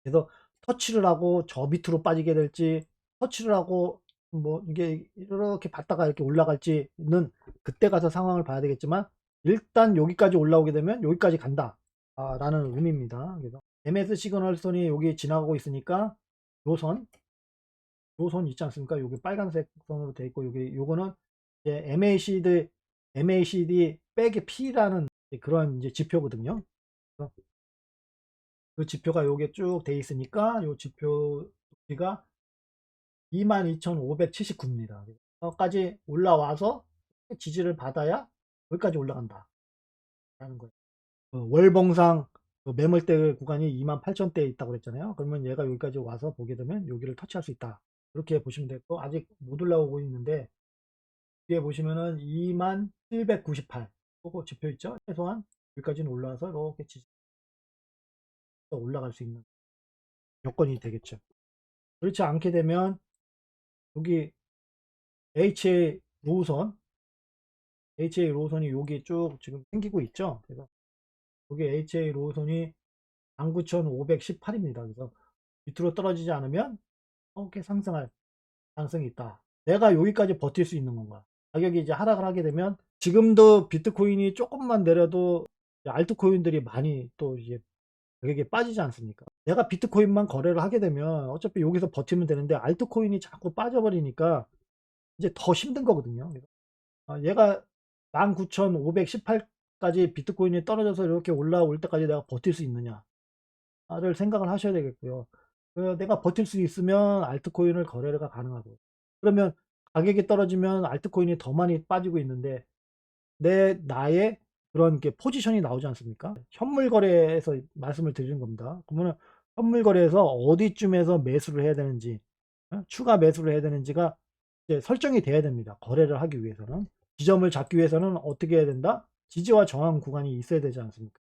그래서 터치를 하고 저 밑으로 빠지게 될지 터치를 하고 뭐 이게 이렇게 받다가 이렇게 올라갈지는 그때 가서 상황을 봐야 되겠지만 일단 여기까지 올라오게 되면 여기까지 간다 라는 의미입니다. 그래서 MS 시그널선이 여기 지나가고 있으니까 요선 있지 않습니까? 여기 빨간색 선으로 되어 있고 요거는 이제 MACD 빼기 P라는 그런 이제 지표거든요. 그 지표가 요게 쭉 돼 있으니까 요 지표가 22,579입니다. 여기까지 올라와서 지지를 받아야 여기까지 올라간다 라는 거예요. 월봉상 매물대 구간이 28,000대에 있다고 그랬잖아요. 그러면 얘가 여기까지 와서 보게 되면 여기를 터치할 수 있다. 이렇게 보시면 되고 아직 못 올라오고 있는데 뒤에 보시면은 2798 그거 지표 있죠. 최소한 여기까지는 올라와서 이렇게 올라갈 수 있는 여건이 되겠죠. 그렇지 않게 되면 여기 HA 로우선 HA 로우선이 여기 쭉 지금 생기고 있죠. 그래서 여기 HA 로우선이 19,518입니다. 그래서 밑으로 떨어지지 않으면 이렇게 상승할 가능성이 있다. 내가 여기까지 버틸 수 있는 건가? 가격이 이제 하락을 하게 되면 지금도 비트코인이 조금만 내려도 알트코인들이 많이 또 이제 가격이 빠지지 않습니까? 내가 비트코인만 거래를 하게 되면 어차피 여기서 버티면 되는데 알트코인이 자꾸 빠져버리니까 이제 더 힘든 거거든요. 얘가 19,518까지 비트코인이 떨어져서 이렇게 올라올 때까지 내가 버틸 수 있느냐를 생각을 하셔야 되겠고요. 내가 버틸 수 있으면 알트코인을 거래가 가능하고 그러면 가격이 떨어지면 알트코인이 더 많이 빠지고 있는데 나의 그런 게 포지션이 나오지 않습니까? 현물 거래에서 말씀을 드리는 겁니다. 그러면 현물 거래에서 어디쯤에서 매수를 해야 되는지 추가 매수를 해야 되는지가 이제 설정이 돼야 됩니다. 거래를 하기 위해서는 지점을 잡기 위해서는 어떻게 해야 된다? 지지와 저항 구간이 있어야 되지 않습니까?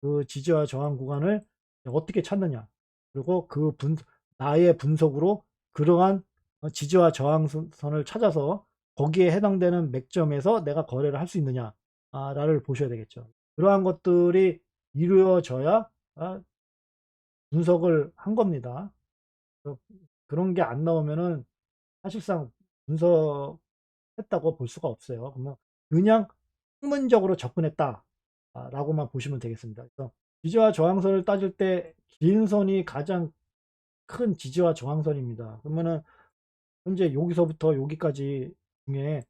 그 지지와 저항 구간을 어떻게 찾느냐 그리고 나의 분석으로 그러한 지지와 저항선을 찾아서 거기에 해당되는 맥점에서 내가 거래를 할 수 있느냐 를 보셔야 되겠죠. 그러한 것들이 이루어져야 분석을 한 겁니다. 그런 게 안 나오면은 사실상 분석했다고 볼 수가 없어요. 그러면 그냥 학문적으로 접근했다 라고만 보시면 되겠습니다. 그래서 지지와 저항선을 따질 때 긴 선이 가장 큰 지지와 저항선입니다. 그러면은 현재 여기서부터 여기까지 중에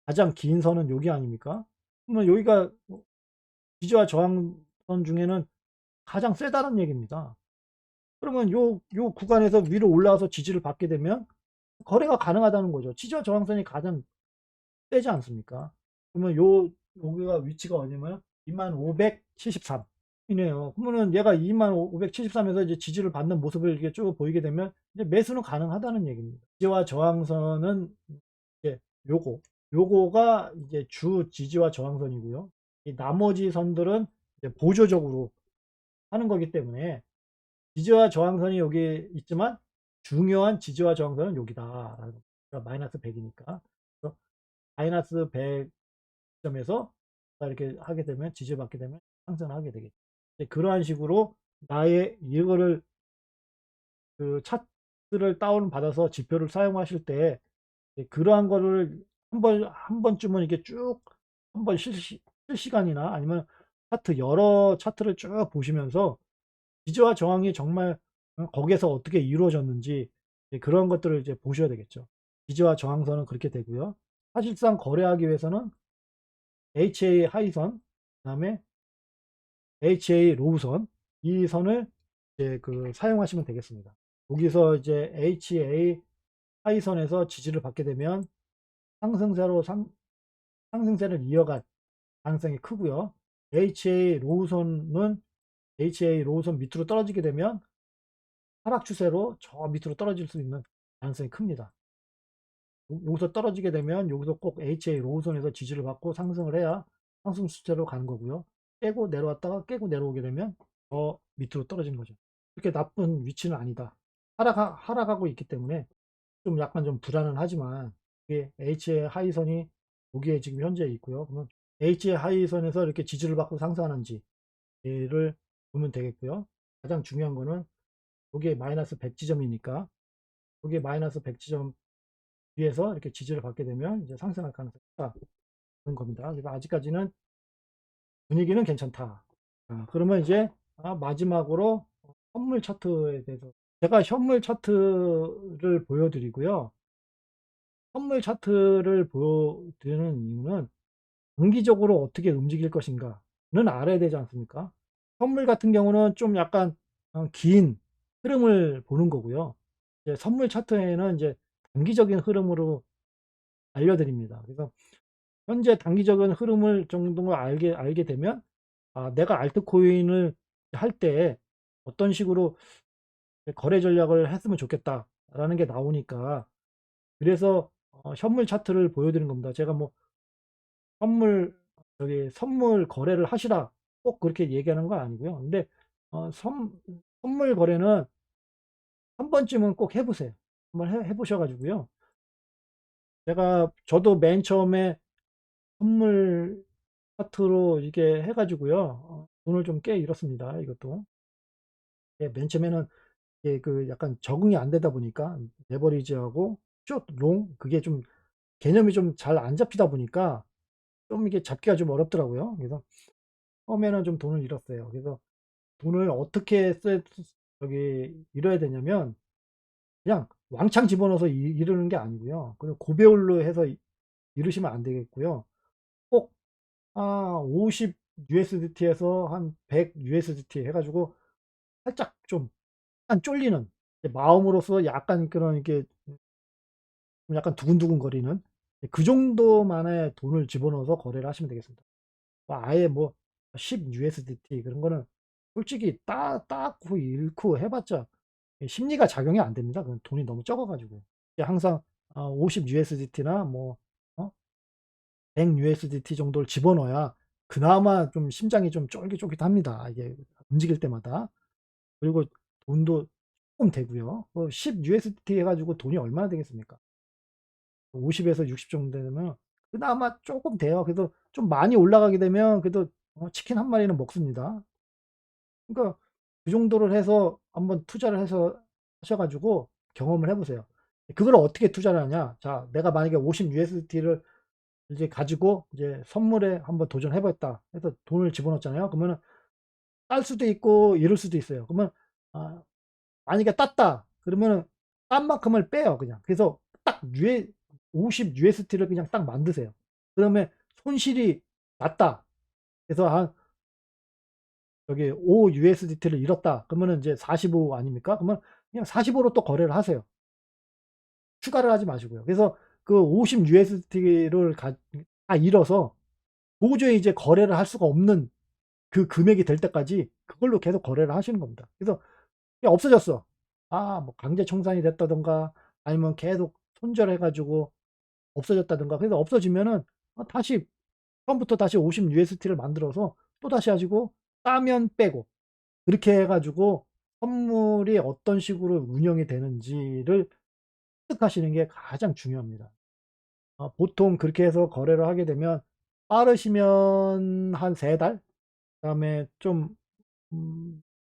가장 긴 선은 여기 아닙니까? 그러면 여기가 지지와 저항선 중에는 가장 세다는 얘기입니다. 그러면 요 구간에서 위로 올라와서 지지를 받게 되면 거래가 가능하다는 거죠. 지지와 저항선이 가장 세지 않습니까? 그러면 여기가 위치가 어디냐면 2573 이네요. 그러면은 얘가 2573에서 이제 지지를 받는 모습을 이렇게 쭉 보이게 되면 이제 매수는 가능하다는 얘기입니다. 지지와 저항선은 이제 요거가 이제 주 지지와 저항선이고요. 이 나머지 선들은 이제 보조적으로 하는 거기 때문에 지지와 저항선이 여기 있지만 중요한 지지와 저항선은 여기다. 그러니까 마이너스 100이니까. 그래서 마이너스 100점에서 이렇게 하게 되면 지지를 받게 되면 상승하게 되겠죠. 그러한 식으로 나의 이거를 그 차트를 다운 받아서 지표를 사용하실 때 그러한 거를 한 번쯤은 이게 쭉 한번 실시간이나 아니면 여러 차트를 쭉 보시면서 지지와 저항이 정말 거기에서 어떻게 이루어졌는지 그런 것들을 이제 보셔야 되겠죠. 지지와 저항선은 그렇게 되고요. 사실상 거래하기 위해서는 HA 하이선, 그다음에 HA 로우선 이 선을 이제 사용하시면 되겠습니다. 여기서 이제 HA 하이선에서 지지를 받게 되면 상승세로 상승세를 이어갈 가능성이 크고요. HA 로우선 밑으로 떨어지게 되면 하락 추세로 저 밑으로 떨어질 수 있는 가능성이 큽니다. 여기서 떨어지게 되면 여기서 꼭 HA 로우선에서 지지를 받고 상승을 해야 상승 추세로 가는 거고요. 깨고 내려왔다가 깨고 내려오게 되면 더 밑으로 떨어지는 거죠. 그렇게 나쁜 위치는 아니다. 하락하고 있기 때문에 좀 약간 좀 불안은 하지만 이게 HA 하이선이 여기에 지금 현재 있고요. 그러면 HA 하이선에서 이렇게 지지를 받고 상승하는지를 보면 되겠고요. 가장 중요한 거는 여기에 마이너스 100지점이니까 여기에 마이너스 100지점 위에서 이렇게 지지를 받게 되면 이제 상승할 가능성이 있다는 겁니다. 그래서 아직까지는 분위기는 괜찮다. 그러면 이제 마지막으로 현물 차트에 대해서 제가 현물 차트를 보여드리고요. 현물 차트를 보여드리는 이유는 단기적으로 어떻게 움직일 것인가는 알아야 되지 않습니까? 선물 같은 경우는 좀 약간 긴 흐름을 보는 거고요. 이제 선물 차트에는 이제 단기적인 흐름으로 알려드립니다. 그래서 현재 단기적인 흐름을 정도 알게 되면 내가 알트코인을 할 때 어떤 식으로 거래 전략을 했으면 좋겠다라는 게 나오니까 그래서 현물 차트를 보여드리는 겁니다. 제가 뭐 선물 거래를 하시라 꼭 그렇게 얘기하는 건 아니고요. 근데 어, 선, 선물 거래는 한 번쯤은 꼭 해보세요. 한번 해보셔가지고요. 저도 맨 처음에 선물 차트로 이게 해가지고요. 돈을 좀 꽤 잃었습니다. 이것도. 예, 맨 처음에는 약간 적응이 안 되다 보니까 레버리지하고 숏, 롱 그게 좀 개념이 좀 잘 안 잡히다 보니까 좀 이게 잡기가 좀 어렵더라고요. 그래서 처음에는 좀 돈을 잃었어요. 그래서 돈을 어떻게 잃어야 되냐면 그냥 왕창 집어넣어서 이르는 게 아니고요. 그냥 고배율로 해서 이르시면 안 되겠고요. 꼭 50 USDT에서 한 100 USDT 해가지고 살짝 좀 약간 쫄리는 마음으로서 약간 그런 이렇게 좀 약간 두근두근 거리는 그 정도만의 돈을 집어넣어서 거래를 하시면 되겠습니다. 아예 뭐 10 USDT 그런 거는 솔직히 따고 잃고 해봤자 심리가 작용이 안 됩니다. 그건 돈이 너무 적어가지고 항상 50 USDT나 뭐 100 USDT 정도를 집어넣어야 그나마 좀 심장이 좀 쫄깃쫄깃합니다. 이게 움직일 때마다. 그리고 돈도 조금 되고요. 10 USDT 해가지고 돈이 얼마나 되겠습니까? 50에서 60 정도 되면 그나마 조금 돼요. 그래도 좀 많이 올라가게 되면 그래도 치킨 한 마리는 먹습니다. 그러니까 그 정도를 해서 한번 투자를 해서 하셔 가지고 경험을 해 보세요. 그걸 어떻게 투자를 하냐? 자, 내가 만약에 50 USD를 이제 가지고 이제 선물에 한번 도전해 봤다 해서 돈을 집어넣었잖아요. 그러면은 딸 수도 있고 이럴 수도 있어요. 그러면 아, 만약에 땄다 그러면은 딴 만큼을 빼요 그냥. 그래서 딱 유에 50 USD를 그냥 딱 만드세요. 그다음에 손실이 났다. 그래서 한 여기 5 USDT를 잃었다. 그러면은 이제 45 아닙니까? 그러면 그냥 45로 또 거래를 하세요. 추가를 하지 마시고요. 그래서 그 50 USDT를 다 잃어서 도저히 이제 거래를 할 수가 없는 그 금액이 될 때까지 그걸로 계속 거래를 하시는 겁니다. 그래서 그냥 없어졌어. 뭐 강제 청산이 됐다든가 아니면 계속 손절해 가지고 없어졌다든가. 그래서 없어지면은 다시 처음부터 다시 50 USDT를 만들어서 또다시 하시고 따면 빼고 그렇게 해 가지고 선물이 어떤 식으로 운영이 되는지를 습득하시는 게 가장 중요합니다. 보통 그렇게 해서 거래를 하게 되면 빠르시면 한 3 달, 그다음에 좀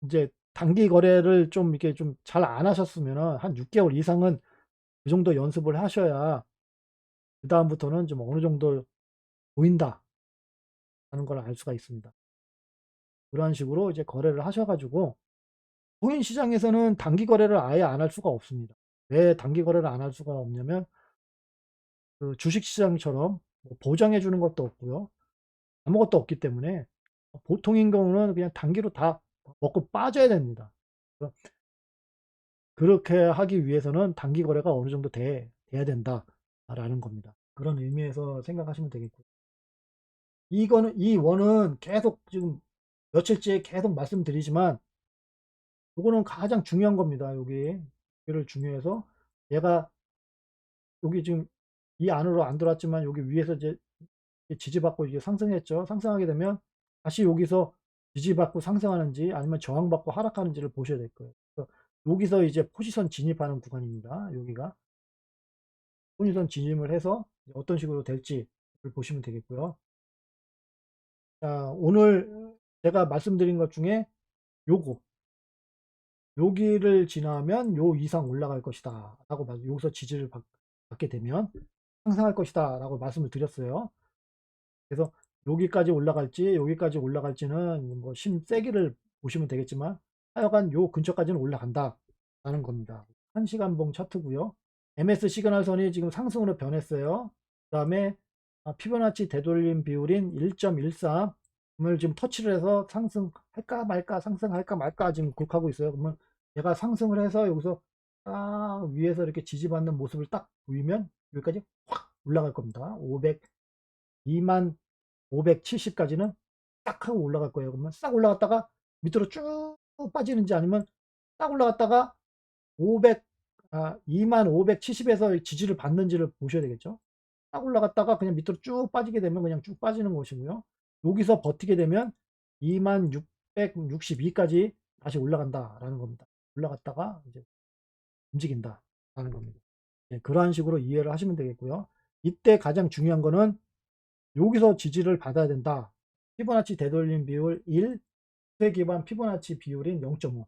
인제 단기 거래를 좀 이렇게 좀 잘 안 하셨으면은 한 6 개월 이상은 그 정도 연습을 하셔야 그다음부터는 좀 어느 정도 보인다라는 걸 알 수가 있습니다. 그런 식으로 이제 거래를 하셔 가지고 코인 시장에서는 단기 거래를 아예 안 할 수가 없습니다. 왜 단기 거래를 안 할 수가 없냐면 그 주식 시장처럼 뭐 보장해 주는 것도 없고요. 아무것도 없기 때문에 보통인 경우는 그냥 단기로 다 먹고 빠져야 됩니다. 그래서 그렇게 하기 위해서는 단기 거래가 어느 정도 돼야 된다라는 겁니다. 그런 의미에서 생각하시면 되겠고요. 이 원은 계속 지금 며칠째 계속 말씀드리지만 요거는 가장 중요한 겁니다. 여기를 중요해서 얘가 여기 지금 이 안으로 안 들어왔지만 여기 위에서 이제 지지받고 이게 상승했죠. 상승하게 되면 다시 여기서 지지받고 상승하는지 아니면 저항받고 하락하는지를 보셔야 될 거예요. 그래서 여기서 이제 포지션 진입하는 구간입니다. 여기가 포지션 진입을 해서 어떤 식으로 될지를 보시면 되겠고요. 자, 오늘 제가 말씀드린 것 중에 요거 여기를 지나면 요 이상 올라갈 것이다 라고 여기서 지지를 받게 되면 상승할 것이다 라고 말씀을 드렸어요. 그래서 여기까지 올라갈지 여기까지 올라갈지는 뭐 심세기를 보시면 되겠지만 하여간 요 근처까지는 올라간다 라는 겁니다. 1시간봉 차트고요. MS 시그널 선이 지금 상승으로 변했어요. 그 다음에 피보나치 되돌림 비율인 1.13을 지금 터치를 해서 상승할까 말까 상승할까 말까 지금 굴하고 있어요. 그러면 얘가 상승을 해서 여기서 딱 위에서 이렇게 지지받는 모습을 딱 보이면 여기까지 확 올라갈 겁니다. 2만 570까지는 딱 하고 올라갈 거예요. 그러면 싹 올라갔다가 밑으로 쭉 빠지는지 아니면 딱 올라갔다가 2만 570에서 지지를 받는지를 보셔야 되겠죠. 딱 올라갔다가 그냥 밑으로 쭉 빠지게 되면 그냥 쭉 빠지는 것이고요. 여기서 버티게 되면 2만 662까지 다시 올라간다라는 겁니다. 올라갔다가 이제 움직인다라는 겁니다. 네, 그러한 식으로 이해를 하시면 되겠고요. 이때 가장 중요한 거는 여기서 지지를 받아야 된다. 피보나치 되돌림 비율 1, 수세 기반 피보나치 비율인 0.5.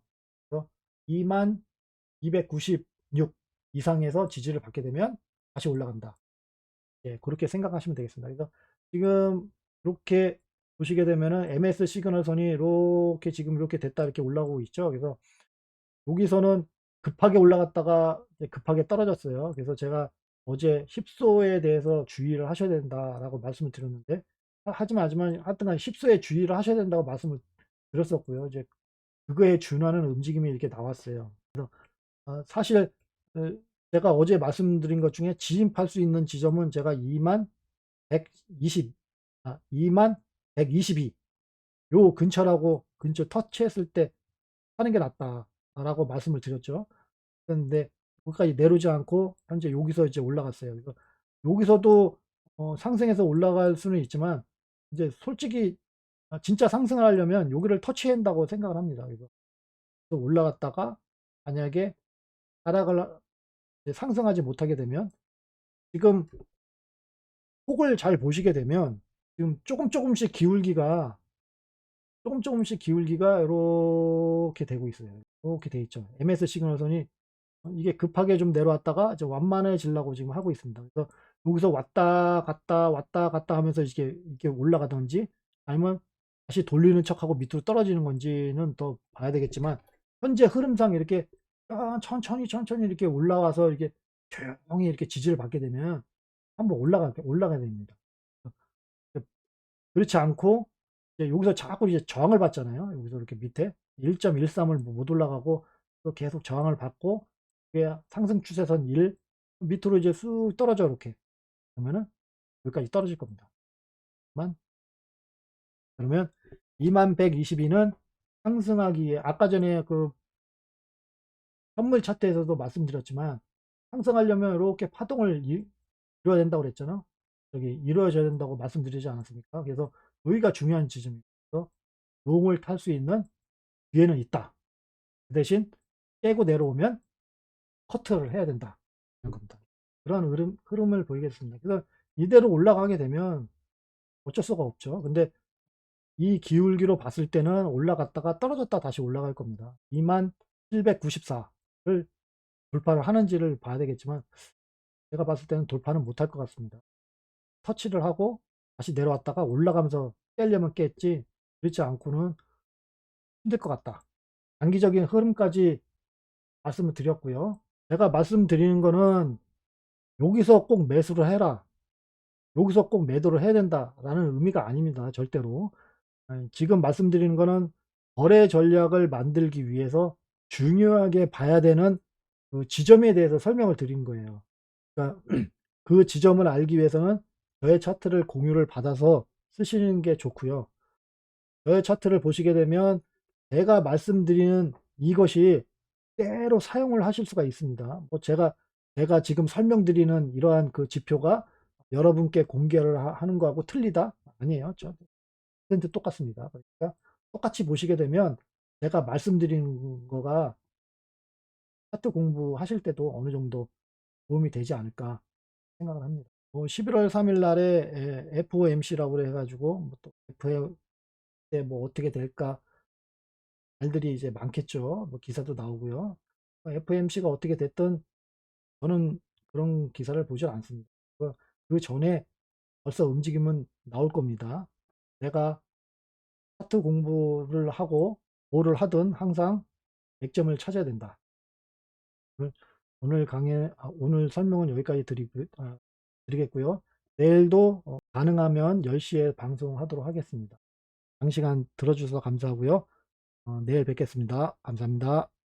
그래서 2만 296 이상에서 지지를 받게 되면 다시 올라간다. 예, 그렇게 생각하시면 되겠습니다. 그래서 지금 이렇게 보시게 되면은 MS 시그널 선이 이렇게 지금 이렇게 됐다 이렇게 올라오고 있죠. 그래서 여기서는 급하게 올라갔다가 급하게 떨어졌어요. 그래서 제가 어제 힙소에 대해서 주의를 하셔야 된다라고 말씀을 드렸는데 하지만 하여튼간 힙소에 주의를 하셔야 된다고 말씀을 드렸었고요. 이제 그거에 준하는 움직임이 이렇게 나왔어요. 사실 제가 어제 말씀드린 것 중에 진입할 수 있는 지점은 제가 2만 120, 2만 122 요 근처라고 근처 터치했을 때 하는 게 낫다라고 말씀을 드렸죠. 그런데 거기까지 내려오지 않고 현재 여기서 이제 올라갔어요. 그래서 여기서도 상승해서 올라갈 수는 있지만 이제 솔직히 진짜 상승을 하려면 여기를 터치해야 한다고 생각을 합니다. 그래서 올라갔다가 만약에 하락을 상승하지 못하게 되면 지금 폭을 잘 보시게 되면 지금 조금씩 기울기가 이렇게 되고 있어요. 이렇게 돼 있죠. MS 시그널선이 이게 급하게 좀 내려왔다가 이제 완만해지려고 지금 하고 있습니다. 그래서 여기서 왔다 갔다 하면서 이게 올라가든지 아니면 다시 돌리는 척하고 밑으로 떨어지는 건지는 더 봐야 되겠지만, 현재 흐름상 이렇게 천천히 이렇게 올라와서 이렇게 조용히 이렇게 지지를 받게 되면 한번 올라가야 됩니다. 그렇지 않고 이제 여기서 자꾸 이제 저항을 받잖아요. 여기서 이렇게 밑에 1.13을 못 올라가고 또 계속 저항을 받고, 이게 상승 추세선 1 밑으로 이제 쑥 떨어져 이렇게. 그러면은 여기까지 떨어질 겁니다. 그러면 2122는 상승하기에, 아까 전에 그 선물 차트에서도 말씀드렸지만, 상승하려면 이렇게 파동을 이뤄야 된다고 그랬잖아. 여기 이루어져야 된다고 말씀드리지 않았습니까? 그래서 여기가 중요한 지점입니다. 그래서 롱을 탈 수 있는 기회는 있다. 그 대신 깨고 내려오면 커트를 해야 된다. 그런 겁니다. 그런 흐름을 보이겠습니다. 그래서 이대로 올라가게 되면 어쩔 수가 없죠. 근데 이 기울기로 봤을 때는 올라갔다가 떨어졌다 다시 올라갈 겁니다. 2794를 돌파를 하는지를 봐야 되겠지만, 제가 봤을 때는 돌파는 못할 것 같습니다. 터치를 하고 다시 내려왔다가 올라가면서 깨려면 깼지, 그렇지 않고는 힘들 것 같다. 단기적인 흐름까지 말씀을 드렸고요. 제가 말씀드리는 거는 여기서 꼭 매수를 해라, 여기서 꼭 매도를 해야 된다라는 의미가 아닙니다. 절대로. 지금 말씀드리는 거는 거래 전략을 만들기 위해서 중요하게 봐야 되는 그 지점에 대해서 설명을 드린 거예요. 그러니까 그 지점을 알기 위해서는 저의 차트를 공유를 받아서 쓰시는 게 좋고요. 저의 차트를 보시게 되면 제가 말씀드리는 이것이 때로 사용을 하실 수가 있습니다. 뭐 제가 지금 설명드리는 이러한 그 지표가 여러분께 공개를 하는 거하고 틀리다? 아니에요. 100% 똑같습니다. 그러니까 똑같이 보시게 되면 제가 말씀드리는 거가 차트 공부하실 때도 어느 정도 도움이 되지 않을까 생각을 합니다. 11월 3일 날에 FOMC라고 해가지고 뭐또 FOMC 뭐 어떻게 될까 말들이 이제 많겠죠. 뭐 기사도 나오고요. FOMC가 어떻게 됐든 저는 그런 기사를 보지 않습니다. 그 전에 벌써 움직임은 나올 겁니다. 내가 차트 공부를 하고 뭐를 하든 항상 100점을 찾아야 된다. 오늘 설명은 여기까지 드리겠고요. 내일도 가능하면 10시에 방송하도록 하겠습니다. 장시간 들어주셔서 감사하고요. 내일 뵙겠습니다. 감사합니다.